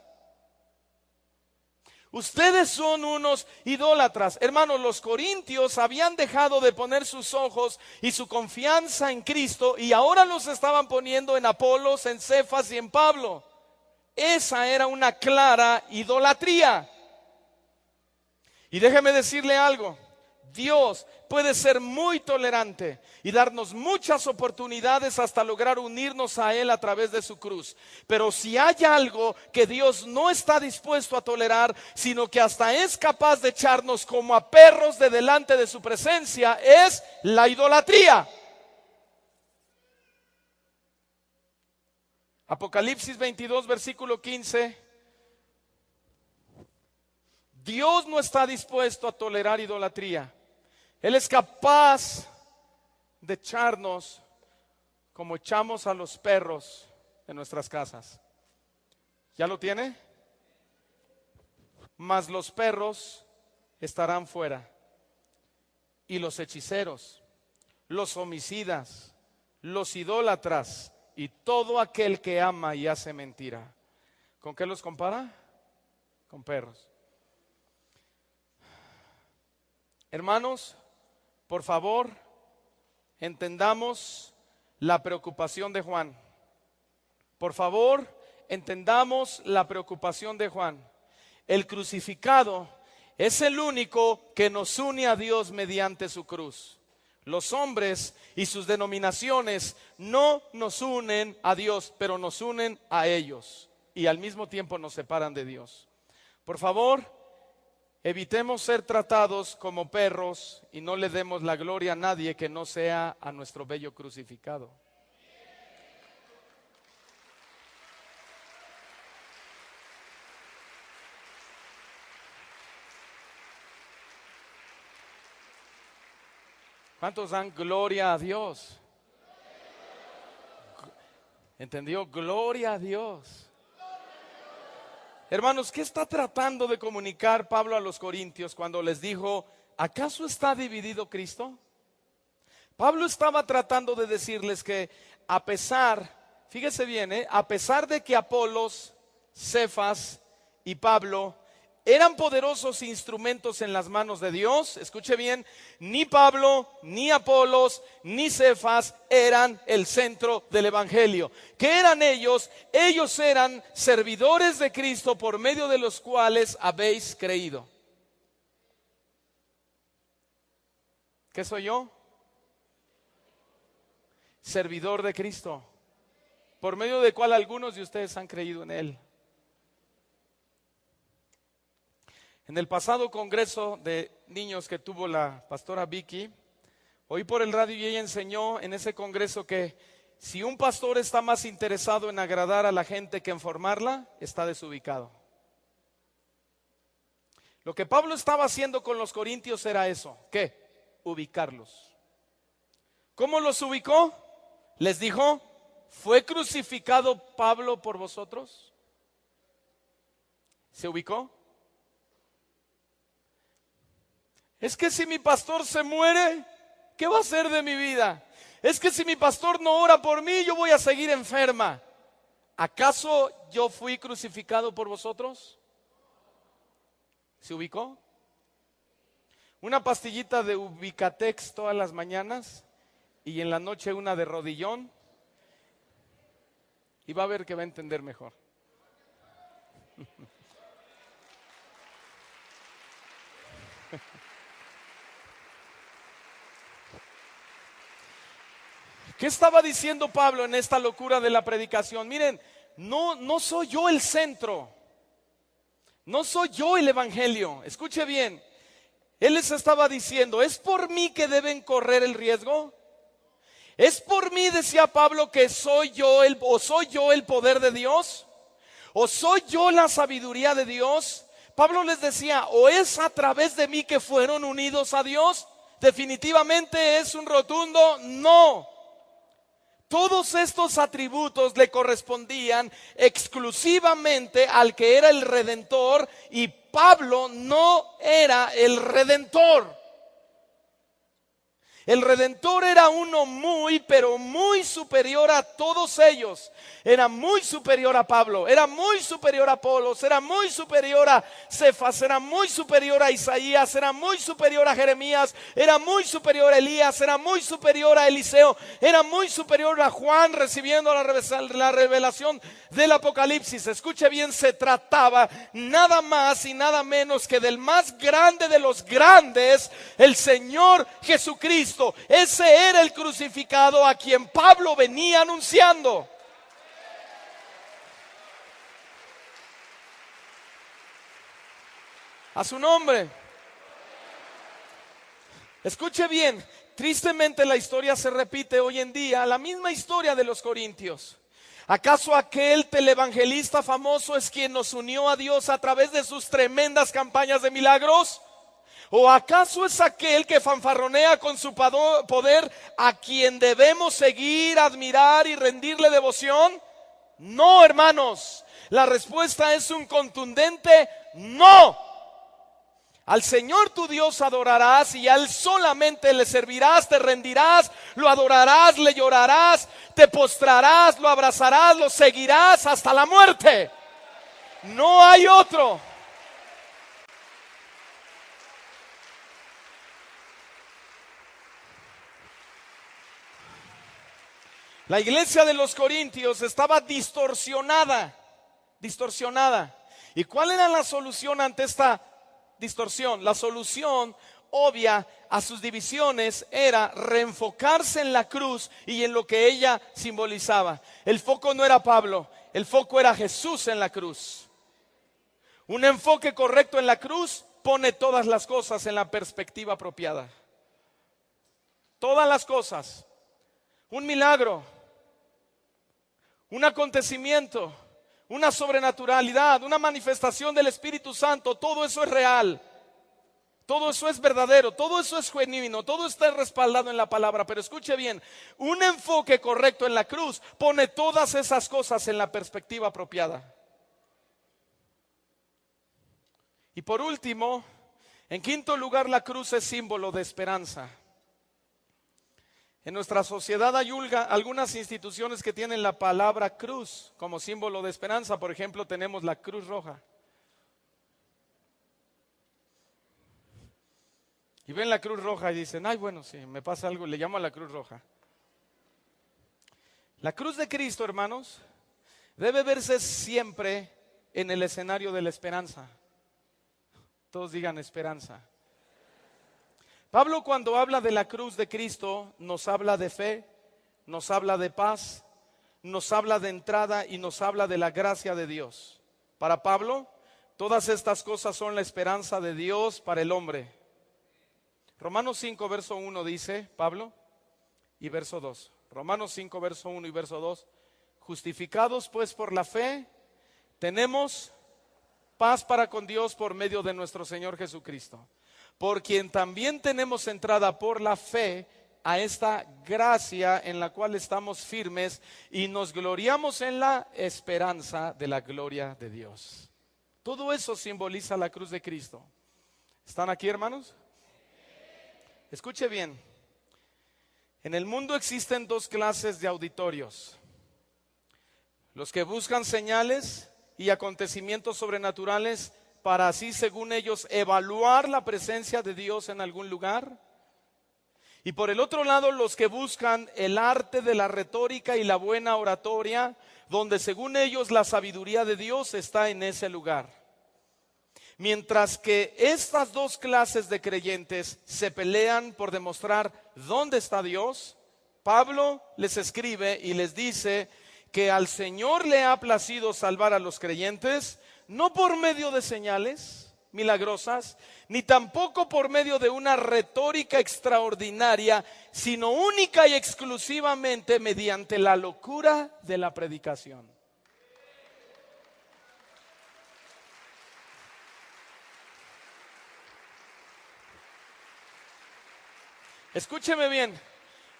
Ustedes son unos idólatras. Hermanos, los corintios habían dejado de poner sus ojos y su confianza en Cristo y ahora los estaban poniendo en Apolos, en Cefas y en Pablo. Esa era una clara idolatría. Y déjeme decirle algo, Dios puede ser muy tolerante y darnos muchas oportunidades hasta lograr unirnos a Él a través de su cruz. Pero si hay algo que Dios no está dispuesto a tolerar, sino que hasta es capaz de echarnos como a perros de delante de su presencia, es la idolatría. Apocalipsis 22, versículo 15. Dios no está dispuesto a tolerar idolatría. Él es capaz de echarnos como echamos a los perros de nuestras casas. ¿Ya lo tiene? Mas los perros estarán fuera. Y los hechiceros, los homicidas, los idólatras y todo aquel que ama y hace mentira. ¿Con qué los compara? Con perros. Hermanos, por favor, entendamos la preocupación de Juan. Por favor, entendamos la preocupación de Juan. El crucificado es el único que nos une a Dios mediante su cruz. Los hombres y sus denominaciones no nos unen a Dios, pero nos unen a ellos y al mismo tiempo nos separan de Dios. Por favor, evitemos ser tratados como perros y no le demos la gloria a nadie que no sea a nuestro bello crucificado. ¿Cuántos dan gloria a Dios? ¿Entendió? Gloria a Dios. Hermanos, ¿qué está tratando de comunicar Pablo a los corintios cuando les dijo, ¿acaso está dividido Cristo? Pablo estaba tratando de decirles que a pesar, fíjese bien, a pesar de que Apolos, Cefas y Pablo eran poderosos instrumentos en las manos de Dios, escuche bien, ni Pablo, ni Apolos, ni Cefas eran el centro del evangelio. ¿Qué eran ellos? Ellos eran servidores de Cristo por medio de los cuales habéis creído. ¿Qué soy yo? Servidor de Cristo, por medio del cual algunos de ustedes han creído en Él. En el pasado congreso de niños que tuvo la pastora Vicky, oí por el radio y ella enseñó en ese congreso que si un pastor está más interesado en agradar a la gente que en formarla, está desubicado. Lo que Pablo estaba haciendo con los corintios era eso, ¿qué? Ubicarlos. ¿Cómo los ubicó? Les dijo, ¿fue crucificado Pablo por vosotros? ¿Se ubicó? Es que si mi pastor se muere, ¿qué va a hacer de mi vida? Es que si mi pastor no ora por mí, yo voy a seguir enferma. ¿Acaso yo fui crucificado por vosotros? ¿Se ubicó? Una pastillita de Ubicatex todas las mañanas y en la noche una de rodillón y va a ver que va a entender mejor. ¿Qué estaba diciendo Pablo en esta locura de la predicación? Miren, no soy yo el centro, no soy yo el evangelio. Escuche bien, él les estaba diciendo, ¿es por mí que deben correr el riesgo? ¿Es por mí, decía Pablo, que soy yo el poder de Dios? ¿O soy yo la sabiduría de Dios? Pablo les decía, ¿o es a través de mí que fueron unidos a Dios? Definitivamente es un rotundo no. Todos estos atributos le correspondían exclusivamente al que era el Redentor y Pablo no era el Redentor. El Redentor era uno muy, pero muy superior a todos ellos. Era muy superior a Pablo, era muy superior a Apolos, era muy superior a Cefas, era muy superior a Isaías, era muy superior a Jeremías, era muy superior a Elías, era muy superior a Eliseo, era muy superior a Juan recibiendo la revelación del Apocalipsis. Escuche bien, se trataba nada más y nada menos que del más grande de los grandes, el Señor Jesucristo. Ese era el crucificado a quien Pablo venía anunciando. A su nombre. Escuche bien, tristemente la historia se repite hoy en día, la misma historia de los corintios. ¿Acaso aquel televangelista famoso es quien nos unió a Dios a través de sus tremendas campañas de milagros? ¿O acaso es aquel que fanfarronea con su poder a quien debemos seguir, admirar y rendirle devoción? No, hermanos, la respuesta es un contundente no. Al Señor tu Dios adorarás y a Él solamente le servirás, te rendirás, lo adorarás, le llorarás, te postrarás, lo abrazarás, lo seguirás hasta la muerte. No hay otro. La iglesia de los Corintios estaba distorsionada. ¿Y cuál era la solución ante esta distorsión? La solución obvia a sus divisiones era reenfocarse en la cruz y en lo que ella simbolizaba. El foco no era Pablo, el foco era Jesús en la cruz. Un enfoque correcto en la cruz pone todas las cosas en la perspectiva apropiada. Todas las cosas. Un milagro, un acontecimiento, una sobrenaturalidad, una manifestación del Espíritu Santo, todo eso es real, todo eso es verdadero, todo eso es genuino, todo está respaldado en la palabra. Pero escuche bien, un enfoque correcto en la cruz pone todas esas cosas en la perspectiva apropiada. Y por último, en quinto lugar, la cruz es símbolo de esperanza. En nuestra sociedad hay algunas instituciones que tienen la palabra cruz como símbolo de esperanza. Por ejemplo, tenemos la Cruz Roja. Y ven la Cruz Roja y dicen, ay, bueno, si me pasa algo, le llamo a la Cruz Roja. La cruz de Cristo, hermanos, debe verse siempre en el escenario de la esperanza. Todos digan esperanza. Pablo, cuando habla de la cruz de Cristo, nos habla de fe, nos habla de paz, nos habla de entrada y nos habla de la gracia de Dios. Para Pablo, todas estas cosas son la esperanza de Dios para el hombre. Romanos 5, verso 1 dice, Pablo, y verso 2. Romanos 5, verso 1 y verso 2. Justificados pues por la fe, tenemos paz para con Dios por medio de nuestro Señor Jesucristo, por quien también tenemos entrada por la fe a esta gracia en la cual estamos firmes y nos gloriamos en la esperanza de la gloria de Dios. Todo eso simboliza la cruz de Cristo. ¿Están aquí, hermanos? Escuche bien. En el mundo existen dos clases de auditorios: los que buscan señales y acontecimientos sobrenaturales para así, según ellos, evaluar la presencia de Dios en algún lugar. Y por el otro lado, los que buscan el arte de la retórica y la buena oratoria, donde según ellos la sabiduría de Dios está en ese lugar. Mientras que estas dos clases de creyentes se pelean por demostrar dónde está Dios, Pablo les escribe y les dice que al Señor le ha placido salvar a los creyentes, no por medio de señales milagrosas, ni tampoco por medio de una retórica extraordinaria, sino única y exclusivamente mediante la locura de la predicación. Escúcheme bien,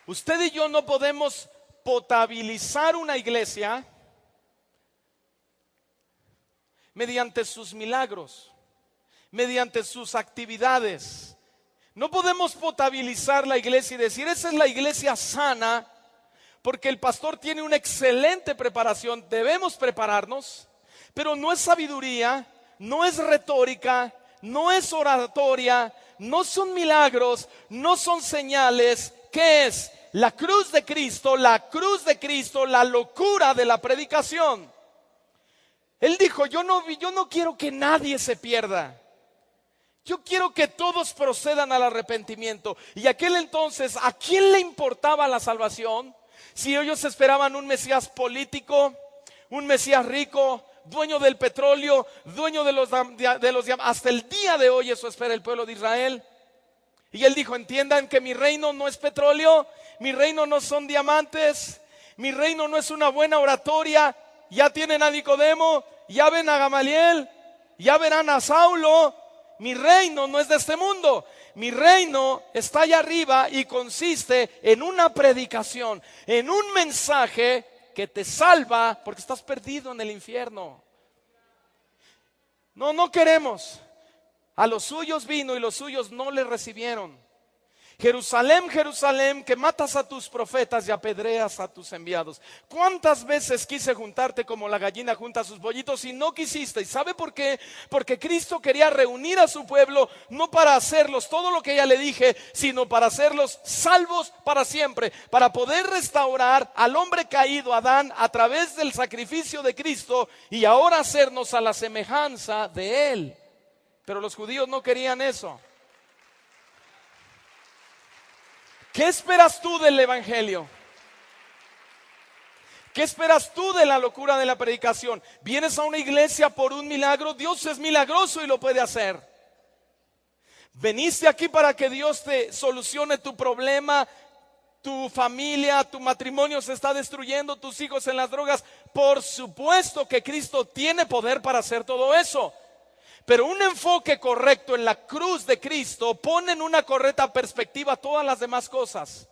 usted y yo no podemos potabilizar una iglesia mediante sus milagros, mediante sus actividades, No podemos potabilizar la iglesia y decir, esa es la iglesia sana, porque el pastor tiene una excelente preparación. Debemos prepararnos, pero no es sabiduría, no es retórica, no es oratoria, no son milagros, no son señales. ¿Qué es? La cruz de Cristo, la locura de la predicación. Él dijo, yo no quiero que nadie se pierda. Yo quiero que todos procedan al arrepentimiento. Y aquel entonces, ¿a quién le importaba la salvación? Si ellos esperaban un Mesías político, un Mesías rico, dueño del petróleo, dueño de los hasta el día de hoy eso espera el pueblo de Israel. Y él dijo, entiendan que mi reino no es petróleo, mi reino no son diamantes, mi reino no es una buena oratoria. Ya tienen a Nicodemo, ya ven a Gamaliel, ya verán a Saulo. Mi reino no es de este mundo. Mi reino está allá arriba y consiste en una predicación, en un mensaje que te salva porque estás perdido en el infierno. No queremos. A los suyos vino y los suyos no le recibieron. Jerusalén, Jerusalén, que matas a tus profetas y apedreas a tus enviados. ¿Cuántas veces quise juntarte como la gallina junta a sus pollitos y no quisiste? ¿Y sabe por qué? Porque Cristo quería reunir a su pueblo, no para hacerlos todo lo que ya le dije, sino para hacerlos salvos para siempre, para poder restaurar al hombre caído, Adán, a través del sacrificio de Cristo y ahora hacernos a la semejanza de Él. Pero los judíos no querían eso. ¿Qué esperas tú del evangelio? ¿Qué esperas tú de la locura de la predicación? ¿Vienes a una iglesia por un milagro? Dios es milagroso y lo puede hacer. ¿Veniste aquí para que Dios te solucione tu problema? Tu familia, tu matrimonio se está destruyendo, tus hijos en las drogas. Por supuesto que Cristo tiene poder para hacer todo eso. Pero un enfoque correcto en la cruz de Cristo pone en una correcta perspectiva todas las demás cosas.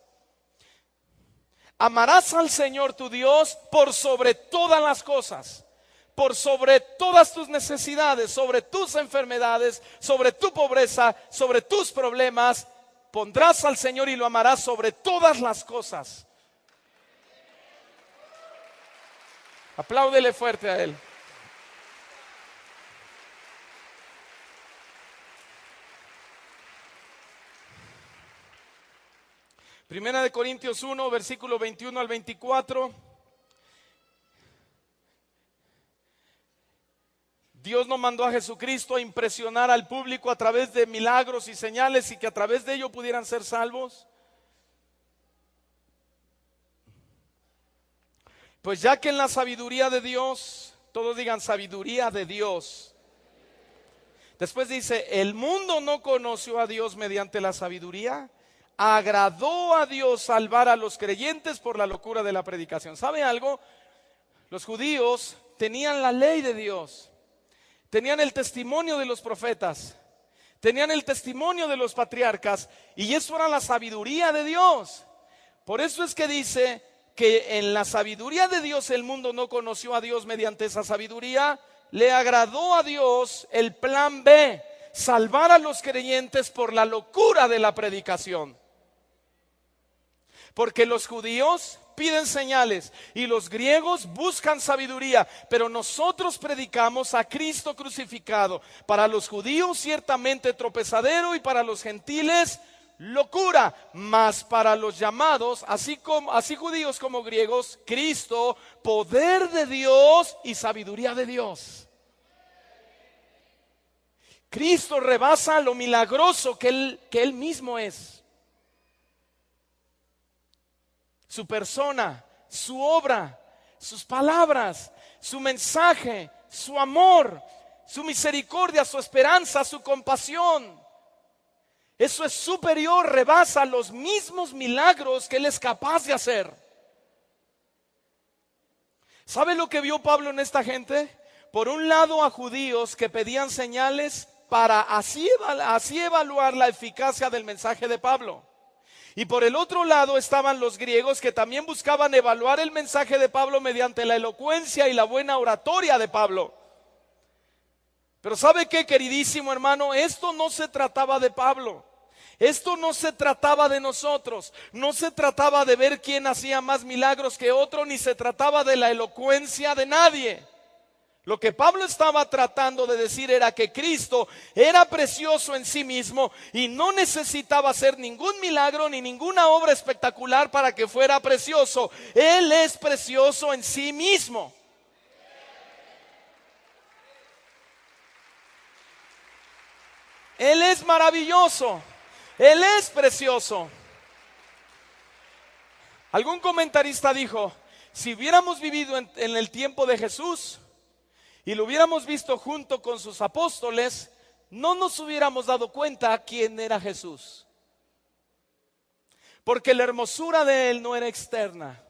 Amarás al Señor tu Dios por sobre todas las cosas, por sobre todas tus necesidades, sobre tus enfermedades, sobre tu pobreza, sobre tus problemas. Pondrás al Señor y lo amarás sobre todas las cosas. Apláudele fuerte a Él. Primera de Corintios 1, versículo 21 al 24. Dios no mandó a Jesucristo a impresionar al público a través de milagros y señales y que a través de ello pudieran ser salvos. Pues ya que en la sabiduría de Dios, todos digan sabiduría de Dios. Después dice, el mundo no conoció a Dios mediante la sabiduría. Agradó a Dios salvar a los creyentes por la locura de la predicación. ¿Sabe algo? Los judíos tenían la ley de Dios, tenían el testimonio de los profetas, tenían el testimonio de los patriarcas, y eso era la sabiduría de Dios. Por eso es que dice que en la sabiduría de Dios el mundo no conoció a Dios mediante esa sabiduría. Le agradó a Dios el plan B, salvar a los creyentes por la locura de la predicación. Porque los judíos piden señales y los griegos buscan sabiduría, pero nosotros predicamos a Cristo crucificado. Para los judíos ciertamente tropezadero y para los gentiles locura, mas para los llamados, así judíos como griegos, Cristo, poder de Dios y sabiduría de Dios. Cristo rebasa lo milagroso que Él mismo es. Su persona, su obra, sus palabras, su mensaje, su amor, su misericordia, su esperanza, su compasión. Eso es superior, rebasa los mismos milagros que Él es capaz de hacer. ¿Sabe lo que vio Pablo en esta gente? Por un lado a judíos que pedían señales para así evaluar la eficacia del mensaje de Pablo. Y por el otro lado estaban los griegos que también buscaban evaluar el mensaje de Pablo mediante la elocuencia y la buena oratoria de Pablo. Pero ¿sabe qué, queridísimo hermano? Esto no se trataba de Pablo. Esto no se trataba de nosotros, no se trataba de ver quién hacía más milagros que otro, ni se trataba de la elocuencia de nadie. Lo que Pablo estaba tratando de decir era que Cristo era precioso en sí mismo y no necesitaba hacer ningún milagro ni ninguna obra espectacular para que fuera precioso. Él es precioso en sí mismo. Él es maravilloso. Él es precioso. Algún comentarista dijo, si hubiéramos vivido en el tiempo de Jesús y lo hubiéramos visto junto con sus apóstoles, no nos hubiéramos dado cuenta quién era Jesús. Porque la hermosura de él no era externa.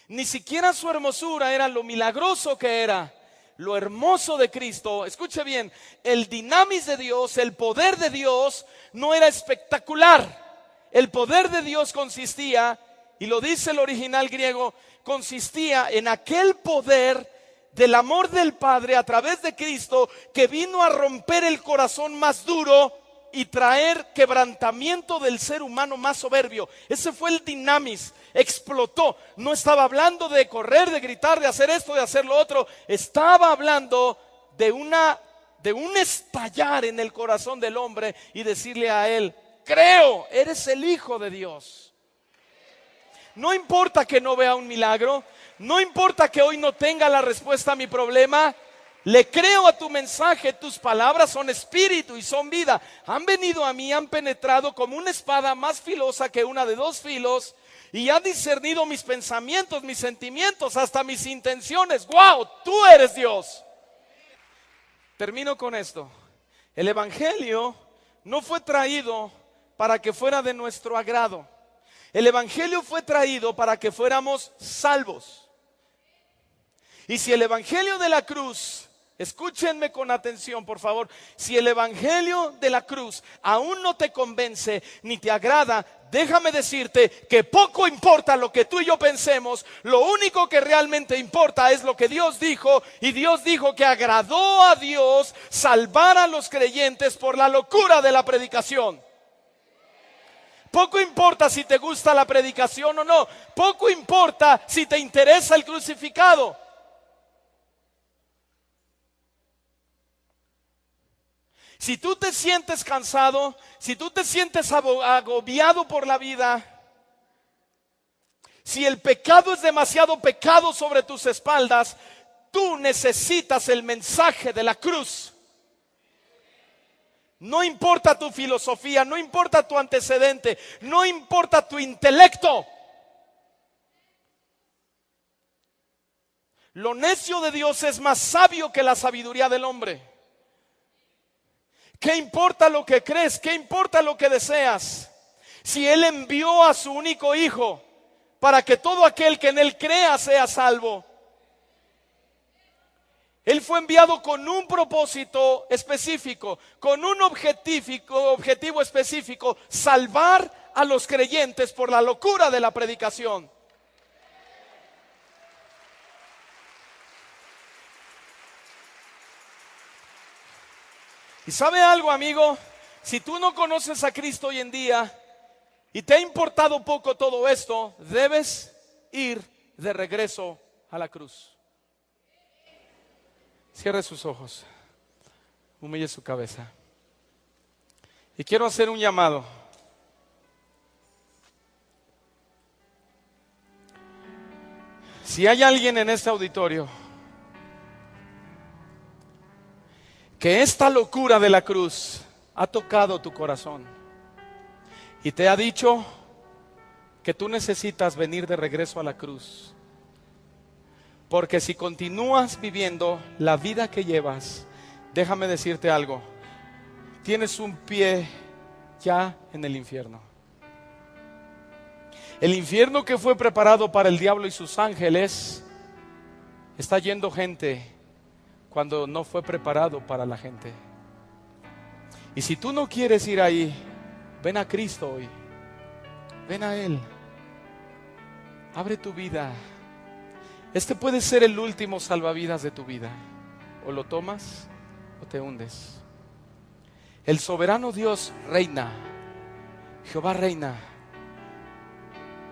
Ni siquiera su hermosura era lo milagroso que era. Lo hermoso de Cristo, escuche bien, el dinamis de Dios, el poder de Dios no era espectacular. El poder de Dios consistía, y lo dice el original griego, consistía en aquel poder del amor del Padre a través de Cristo que vino a romper el corazón más duro y traer quebrantamiento del ser humano más soberbio. Ese fue el dinamis, explotó. No estaba hablando de correr, de gritar, de hacer esto, de hacer lo otro. Estaba hablando de un estallar en el corazón del hombre y decirle a él, creo, eres el Hijo de Dios. No importa que no vea un milagro, no importa que hoy no tenga la respuesta a mi problema, le creo a tu mensaje, tus palabras son espíritu y son vida. Han venido a mí, han penetrado como una espada más filosa que una de dos filos y ha discernido mis pensamientos, mis sentimientos, hasta mis intenciones. ¡Wow! Tú eres Dios. Termino con esto. El evangelio no fue traído para que fuera de nuestro agrado. El evangelio fue traído para que fuéramos salvos. Y si el evangelio de la cruz, escúchenme con atención por favor, si el evangelio de la cruz aún no te convence ni te agrada, déjame decirte que poco importa lo que tú y yo pensemos. Lo único que realmente importa es lo que Dios dijo, y Dios dijo que agradó a Dios salvar a los creyentes por la locura de la predicación. Poco importa si te gusta la predicación o no, poco importa si te interesa el crucificado. Si tú te sientes cansado, si tú te sientes agobiado por la vida, si el pecado es demasiado pecado sobre tus espaldas, tú necesitas el mensaje de la cruz. No importa tu filosofía, no importa tu antecedente, no importa tu intelecto. Lo necio de Dios es más sabio que la sabiduría del hombre. ¿Qué importa lo que crees? ¿Qué importa lo que deseas? Si Él envió a su único Hijo para que todo aquel que en Él crea sea salvo. Él fue enviado con un propósito específico, con un objetivo específico: salvar a los creyentes por la locura de la predicación. Y ¿sabe algo, amigo? Si tú no conoces a Cristo hoy en día y te ha importado poco todo esto, debes ir de regreso a la cruz. Cierre sus ojos, humille su cabeza. Y quiero hacer un llamado. Si hay alguien en este auditorio que esta locura de la cruz ha tocado tu corazón y te ha dicho que tú necesitas venir de regreso a la cruz, porque si continúas viviendo la vida que llevas, déjame decirte algo, tienes un pie ya en el infierno. El infierno que fue preparado para el diablo y sus ángeles, está yendo gente cuando no fue preparado para la gente. Y si tú no quieres ir ahí, ven a Cristo hoy. Ven a Él. Abre tu vida. Este puede ser el último salvavidas de tu vida. O lo tomas o te hundes. El soberano Dios reina Jehová reina.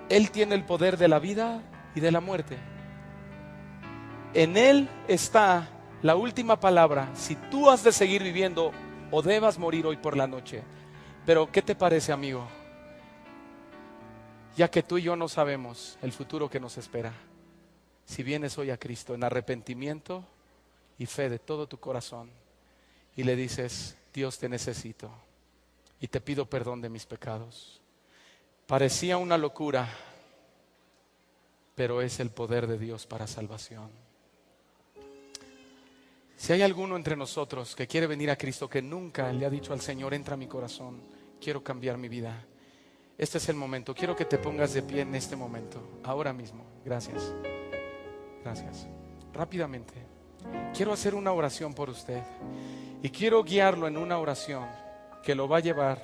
Él tiene el poder de la vida y de la muerte. En Él está la última palabra, si tú has de seguir viviendo o debas morir hoy por la noche. Pero ¿qué te parece, amigo? Ya que tú y yo no sabemos el futuro que nos espera, si vienes hoy a Cristo en arrepentimiento y fe de todo tu corazón y le dices: Dios, te necesito y te pido perdón de mis pecados. Parecía una locura, pero es el poder de Dios para salvación. Si hay alguno entre nosotros que quiere venir a Cristo, que nunca le ha dicho al Señor: entra a mi corazón, quiero cambiar mi vida, este es el momento. Quiero que te pongas de pie en este momento, ahora mismo. Gracias. Gracias. Rápidamente. Quiero hacer una oración por usted y quiero guiarlo en una oración que lo va a llevar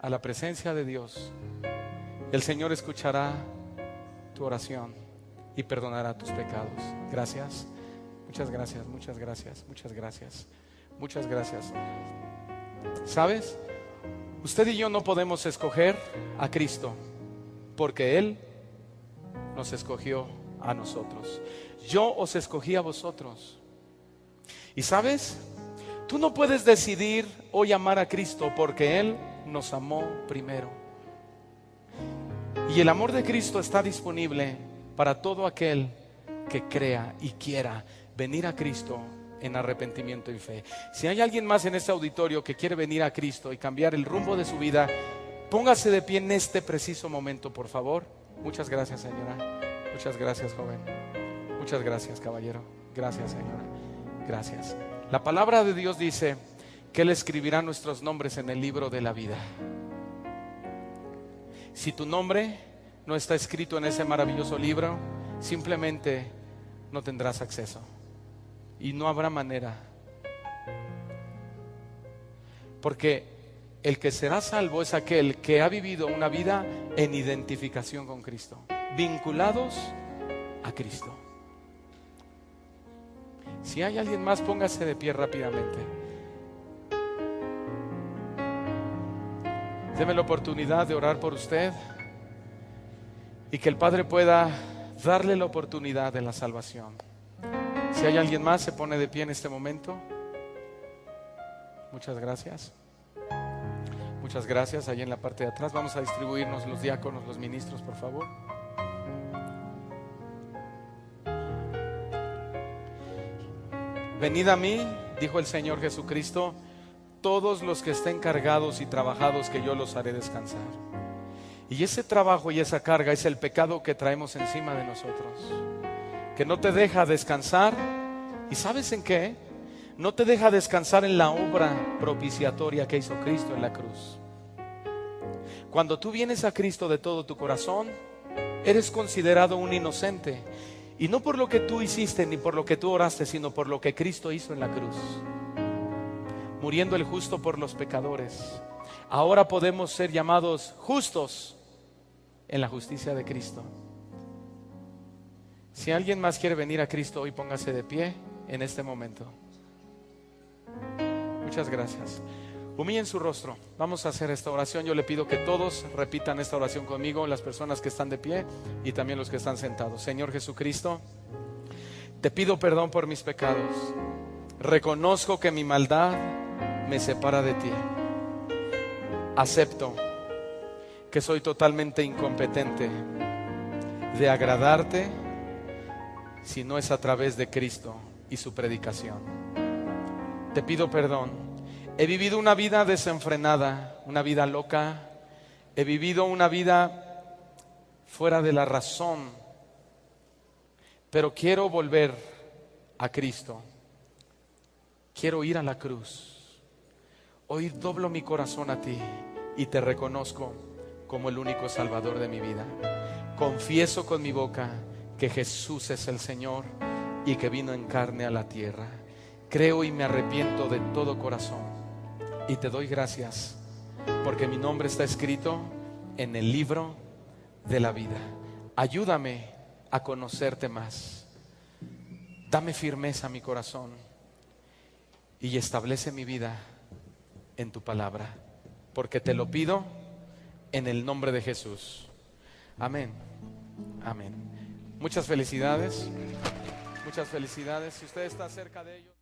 a la presencia de Dios. El Señor escuchará tu oración y perdonará tus pecados. Gracias. Muchas gracias, muchas gracias, muchas gracias, muchas gracias. ¿Sabes? Usted y yo no podemos escoger a Cristo, porque Él nos escogió a nosotros. Yo os escogí a vosotros. Y ¿sabes? Tú no puedes decidir hoy amar a Cristo, porque Él nos amó primero. Y el amor de Cristo está disponible para todo aquel que crea y quiera venir a Cristo en arrepentimiento y fe. Si hay alguien más en este auditorio que quiere venir a Cristo y cambiar el rumbo de su vida, póngase de pie en este preciso momento, por favor. Muchas gracias, señora. Muchas gracias, joven. Muchas gracias, caballero. Gracias, señora. Gracias. La palabra de Dios dice que Él escribirá nuestros nombres en el libro de la vida. Si tu nombre no está escrito en ese maravilloso libro, simplemente no tendrás acceso y no habrá manera. Porque el que será salvo es aquel que ha vivido una vida en identificación con Cristo, vinculados a Cristo. Si hay alguien más, póngase de pie rápidamente. Deme la oportunidad de orar por usted y que el Padre pueda darle la oportunidad de la salvación. Si hay alguien más, se pone de pie en este momento. Muchas gracias. Muchas gracias. Ahí en la parte de atrás vamos a distribuirnos los diáconos, los ministros, por favor. Venid a mí, dijo el Señor Jesucristo, todos los que estén cargados y trabajados, que yo los haré descansar. Y ese trabajo y esa carga es el pecado que traemos encima de nosotros, que no te deja descansar. ¿Y sabes en qué? No te deja descansar en la obra propiciatoria que hizo Cristo en la cruz. Cuando tú vienes a Cristo de todo tu corazón, eres considerado un inocente. Y no por lo que tú hiciste ni por lo que tú oraste, sino por lo que Cristo hizo en la cruz, muriendo el justo por los pecadores. Ahora podemos ser llamados justos en la justicia de Cristo. Si alguien más quiere venir a Cristo hoy, póngase de pie en este momento. Muchas gracias. Humillen su rostro. Vamos a hacer esta oración. Yo le pido que todos repitan esta oración conmigo, las personas que están de pie y también los que están sentados. Señor Jesucristo, te pido perdón por mis pecados. Reconozco que mi maldad me separa de ti. Acepto que soy totalmente incompetente de agradarte si no es a través de Cristo y su predicación. Te pido perdón. He vivido una vida desenfrenada, una vida loca. He vivido una vida fuera de la razón. Pero quiero volver a Cristo. Quiero ir a la cruz. Hoy doblo mi corazón a ti y te reconozco como el único Salvador de mi vida. Confieso con mi boca que Jesús es el Señor y que vino en carne a la tierra. Creo y me arrepiento de todo corazón. Y te doy gracias porque mi nombre está escrito en el libro de la vida. Ayúdame a conocerte más. Dame firmeza a mi corazón y establece mi vida en tu palabra. Porque te lo pido en el nombre de Jesús. Amén. Amén. Muchas felicidades. Muchas felicidades. Si usted está cerca de ellos.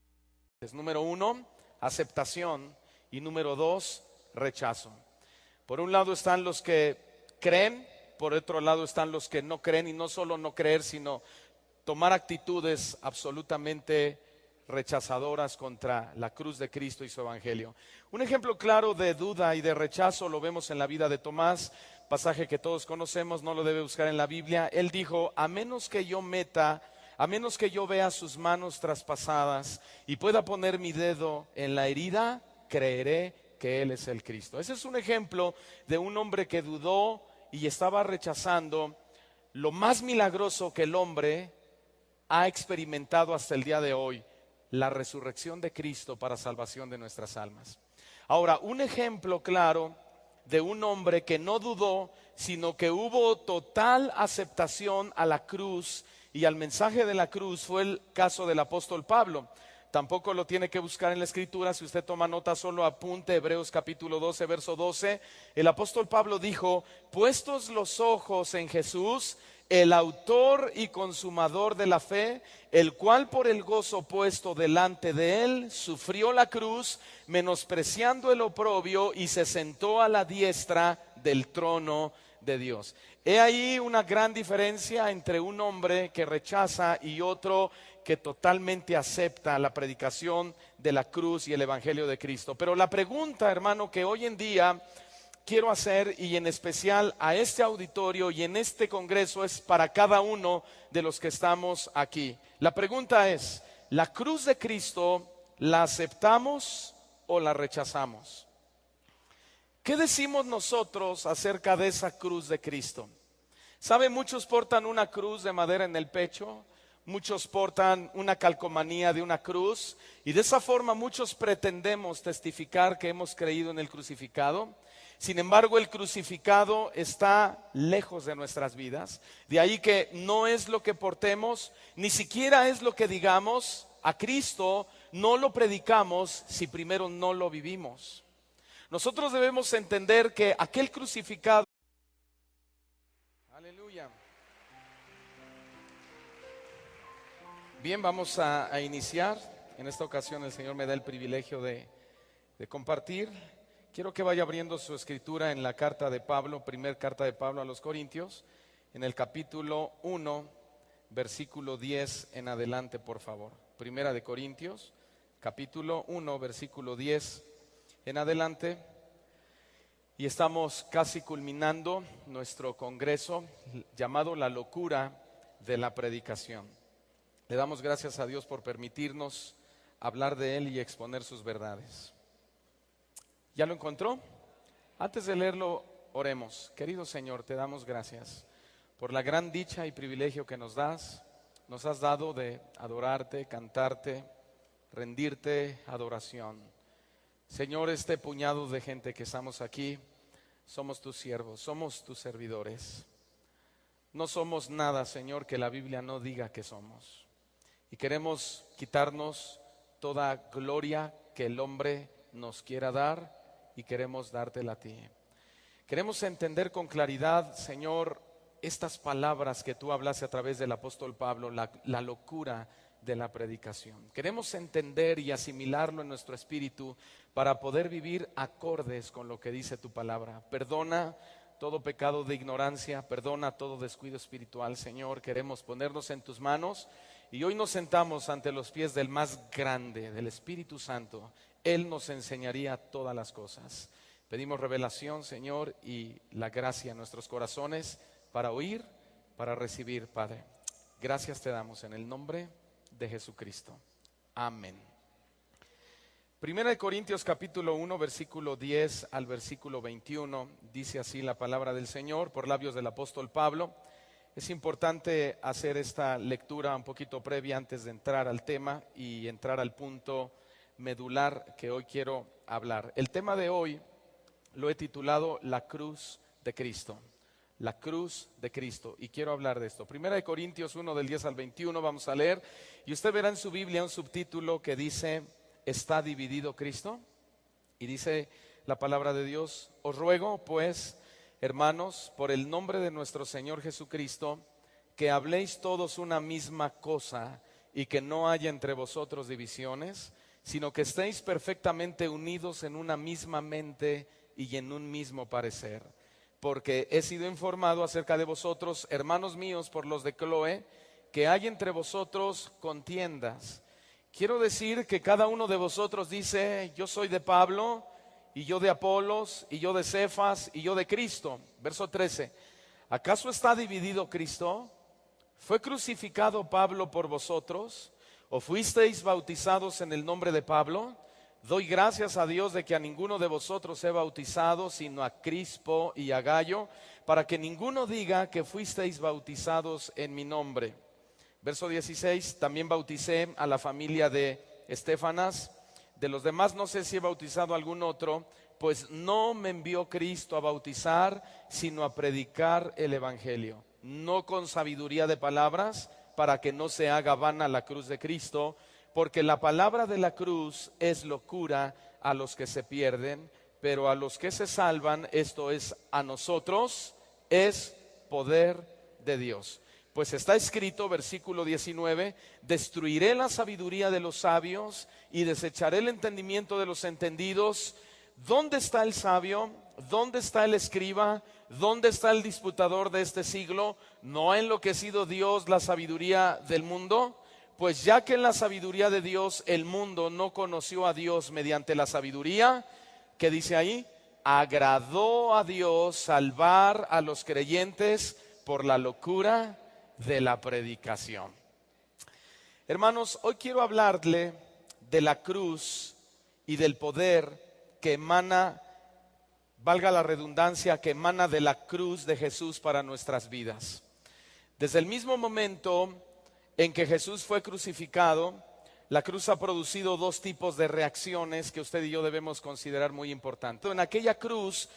Número 1, aceptación. Y número 2, rechazo. Por un lado están los que creen, por otro lado están los que no creen, y no solo no creer, sino tomar actitudes absolutamente rechazadoras contra la cruz de Cristo y su evangelio. Un ejemplo claro de duda y de rechazo lo vemos en la vida de Tomás, pasaje que todos conocemos, no lo debe buscar en la Biblia. Él dijo: a menos que yo vea sus manos traspasadas y pueda poner mi dedo en la herida, creeré que Él es el Cristo. Ese es un ejemplo de un hombre que dudó y estaba rechazando lo más milagroso que el hombre ha experimentado hasta el día de hoy: la resurrección de Cristo para salvación de nuestras almas. Ahora, un ejemplo claro de un hombre que no dudó, sino que hubo total aceptación a la cruz y al mensaje de la cruz, fue el caso del apóstol Pablo. Tampoco lo tiene que buscar en la escritura. Si usted toma nota, solo apunte Hebreos capítulo 12, verso 12. El apóstol Pablo dijo: puestos los ojos en Jesús, el autor y consumador de la fe, el cual por el gozo puesto delante de él sufrió la cruz, menospreciando el oprobio, y se sentó a la diestra del trono de Dios. He ahí una gran diferencia entre un hombre que rechaza y otro que totalmente acepta la predicación de la cruz y el evangelio de Cristo. Pero la pregunta, hermano, que hoy en día quiero hacer, y en especial a este auditorio y en este congreso, es para cada uno de los que estamos aquí. La pregunta es: ¿la cruz de Cristo la aceptamos o la rechazamos? ¿Qué decimos nosotros acerca de esa cruz de Cristo? ¿Sabe? Muchos portan una cruz de madera en el pecho, muchos portan una calcomanía de una cruz, y de esa forma muchos pretendemos testificar que hemos creído en el crucificado. Sin embargo, el crucificado está lejos de nuestras vidas. De ahí que no es lo que portemos, ni siquiera es lo que digamos. A Cristo no lo predicamos si primero no lo vivimos. Nosotros debemos entender que aquel crucificado, aleluya. Bien, vamos a iniciar. En esta ocasión el Señor me da el privilegio de compartir. Quiero que vaya abriendo su escritura en la carta de Pablo, primera carta de Pablo a los Corintios, en el capítulo 1, versículo 10 en adelante, por favor. Primera de Corintios, capítulo 1, versículo 10 en adelante. Y estamos casi culminando nuestro congreso llamado La locura de la predicación. Le damos gracias a Dios por permitirnos hablar de Él y exponer sus verdades. ¿Ya lo encontró? Antes de leerlo, oremos. Querido Señor, te damos gracias por la gran dicha y privilegio que nos das. Nos has dado de adorarte, cantarte, rendirte adoración. Señor, este puñado de gente que estamos aquí, somos tus siervos, somos tus servidores. No somos nada, Señor, que la Biblia no diga que somos. Y queremos quitarnos toda gloria que el hombre nos quiera dar, y queremos dártela a ti. Queremos entender con claridad, Señor, estas palabras que tú hablaste a través del apóstol Pablo, la locura de la predicación. Queremos entender y asimilarlo en nuestro espíritu para poder vivir acordes con lo que dice tu palabra. Perdona todo pecado de ignorancia, perdona todo descuido espiritual, Señor. Queremos ponernos en tus manos y hoy nos sentamos ante los pies del más grande, del Espíritu Santo. Él nos enseñaría todas las cosas. Pedimos revelación, Señor, y la gracia en nuestros corazones para oír, para recibir, Padre. Gracias te damos en el nombre de Jesucristo. Amén. Primera de Corintios capítulo 1, versículo 10 al versículo 21, dice así la palabra del Señor por labios del apóstol Pablo. Es importante hacer esta lectura un poquito previa antes de entrar al tema y entrar al punto medular que hoy quiero hablar. El tema de hoy lo he titulado La cruz de Cristo. La cruz de Cristo, y quiero hablar de esto. Primera de Corintios 1 del 10 al 21, vamos a leer, y usted verá en su Biblia un subtítulo que dice: ¿está dividido Cristo? Y dice la palabra de Dios: os ruego pues, hermanos, por el nombre de nuestro Señor Jesucristo, que habléis todos una misma cosa y que no haya entre vosotros divisiones, sino que estéis perfectamente unidos en una misma mente y en un mismo parecer. Porque he sido informado acerca de vosotros, hermanos míos, por los de Cloé, que hay entre vosotros contiendas. Quiero decir que cada uno de vosotros dice: yo soy de Pablo, y yo de Apolos, y yo de Cefas, y yo de Cristo. Verso 13. ¿Acaso está dividido Cristo? ¿Fue crucificado Pablo por vosotros? ¿O fuisteis bautizados en el nombre de Pablo? Doy gracias a Dios de que a ninguno de vosotros he bautizado, sino a Crispo y a Gayo, para que ninguno diga que fuisteis bautizados en mi nombre. Verso 16, también bauticé a la familia de Estéfanas. De los demás no sé si he bautizado a algún otro, pues no me envió Cristo a bautizar, sino a predicar el evangelio, no con sabiduría de palabras, para que no se haga vana la cruz de Cristo, porque la palabra de la cruz es locura a los que se pierden, pero a los que se salvan, esto es, a nosotros, es poder de Dios. Pues está escrito, versículo 19, destruiré la sabiduría de los sabios y desecharé el entendimiento de los entendidos. ¿Dónde está el sabio? ¿Dónde está el escriba? ¿Dónde está el disputador de este siglo? ¿No ha enloquecido Dios la sabiduría del mundo? Pues ya que en la sabiduría de Dios el mundo no conoció a Dios mediante la sabiduría, ¿qué dice ahí? Agradó a Dios salvar a los creyentes por la locura de la predicación. Hermanos, hoy quiero hablarle de la cruz y del poder que emana, valga la redundancia, que emana de la cruz de Jesús para nuestras vidas. Desde el mismo momento en que Jesús fue crucificado, la cruz ha producido dos tipos de reacciones que usted y yo debemos considerar muy importantes. En aquella cruz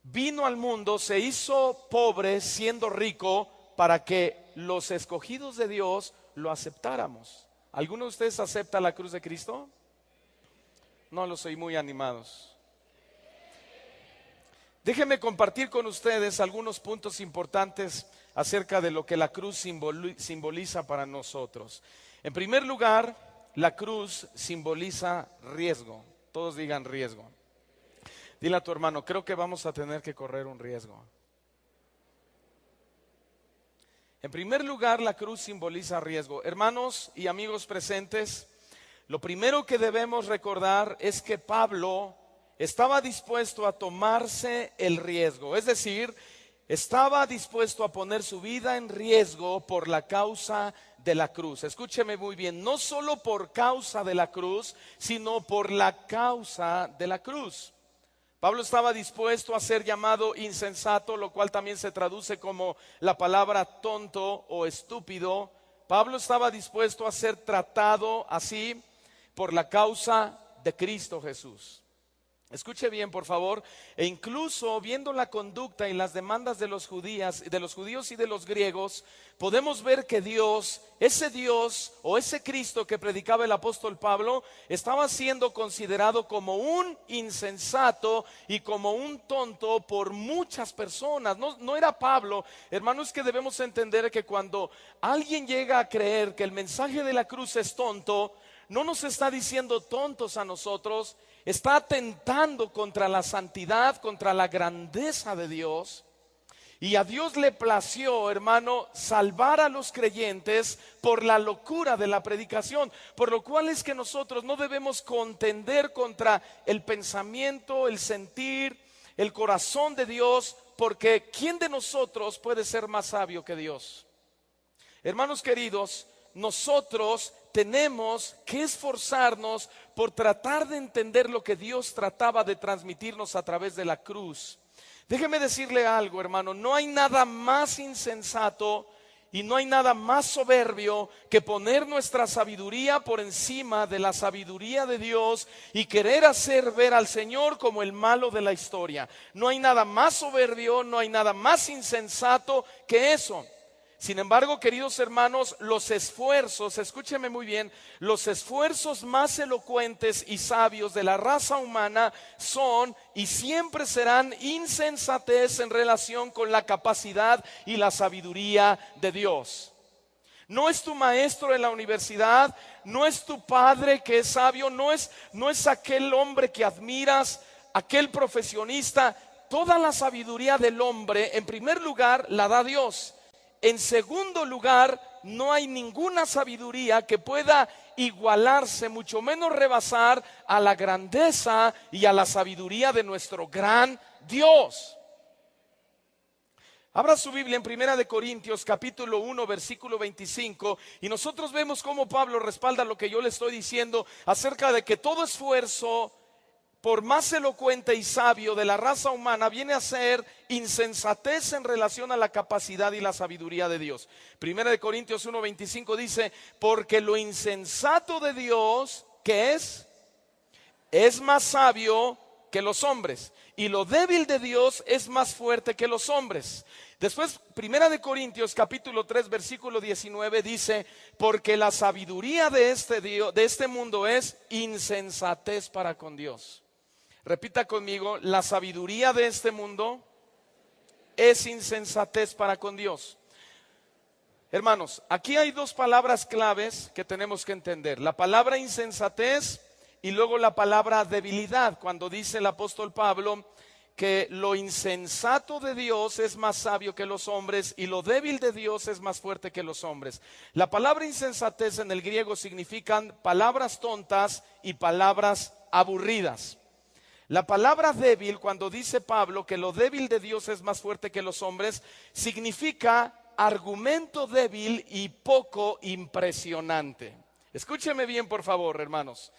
vino al mundo, se hizo pobre siendo rico para que los escogidos de Dios lo aceptáramos. ¿Alguno de ustedes acepta la cruz de Cristo? No los oí muy animados. Déjenme compartir con ustedes algunos puntos importantes acerca de lo que la cruz simboliza para nosotros. En primer lugar, la cruz simboliza riesgo. Todos digan riesgo. Dile a tu hermano, creo que vamos a tener que correr un riesgo. En primer lugar, la cruz simboliza riesgo. Hermanos y amigos presentes, lo primero que debemos recordar es que Pablo estaba dispuesto a tomarse el riesgo, es decir, estaba dispuesto a poner su vida en riesgo por la causa de la cruz. Escúcheme muy bien, no solo por causa de la cruz, sino por la causa de la cruz. Pablo estaba dispuesto a ser llamado insensato, lo cual también se traduce como la palabra tonto o estúpido. Pablo estaba dispuesto a ser tratado así por la causa de Cristo Jesús. Escuche bien, por favor, e incluso viendo la conducta y las demandas de los judíos y de los griegos, podemos ver que Dios o ese Cristo que predicaba el apóstol Pablo, estaba siendo considerado como un insensato y como un tonto por muchas personas. No era Pablo, hermanos, que debemos entender que cuando alguien llega a creer que el mensaje de la cruz es tonto, no nos está diciendo tontos a nosotros, está atentando contra la santidad, contra la grandeza de Dios. Y a Dios le plació, hermano, salvar a los creyentes por la locura de la predicación. Por lo cual es que nosotros no debemos contender contra el pensamiento, el sentir, el corazón de Dios, porque ¿quién de nosotros puede ser más sabio que Dios? Hermanos queridos, nosotros tenemos que esforzarnos por tratar de entender lo que Dios trataba de transmitirnos a través de la cruz. Déjeme decirle algo, hermano, no hay nada más insensato y no hay nada más soberbio que poner nuestra sabiduría por encima de la sabiduría de Dios y querer hacer ver al Señor como el malo de la historia. No hay nada más soberbio, no hay nada más insensato que eso. Sin embargo, queridos hermanos, los esfuerzos, escúcheme muy bien, los esfuerzos más elocuentes y sabios de la raza humana son y siempre serán insensatez en relación con la capacidad y la sabiduría de Dios. No es tu maestro en la universidad, no es tu padre que es sabio, no es aquel hombre que admiras, aquel profesionista. Toda la sabiduría del hombre, en primer lugar, la da Dios. En segundo lugar, no hay ninguna sabiduría que pueda igualarse, mucho menos rebasar a la grandeza y a la sabiduría de nuestro gran Dios. Abra su Biblia en Primera de Corintios capítulo 1 versículo 25 y nosotros vemos cómo Pablo respalda lo que yo le estoy diciendo acerca de que todo esfuerzo, por más elocuente y sabio de la raza humana, viene a ser insensatez en relación a la capacidad y la sabiduría de Dios. Primera de Corintios 1:25 dice: porque lo insensato de Dios, ¿qué es más sabio que los hombres, y lo débil de Dios es más fuerte que los hombres. Después, Primera de Corintios capítulo 3 versículo 19 dice: porque la sabiduría de este mundo es insensatez para con Dios. Repita conmigo: la sabiduría de este mundo es insensatez para con Dios. Hermanos, aquí hay dos palabras claves que tenemos que entender: la palabra insensatez y luego la palabra debilidad, cuando dice el apóstol Pablo que lo insensato de Dios es más sabio que los hombres y lo débil de Dios es más fuerte que los hombres. La palabra insensatez en el griego significan palabras tontas y palabras aburridas. La palabra débil, cuando dice Pablo que lo débil de Dios es más fuerte que los hombres, significa argumento débil y poco impresionante. Escúcheme bien, por favor, hermanos.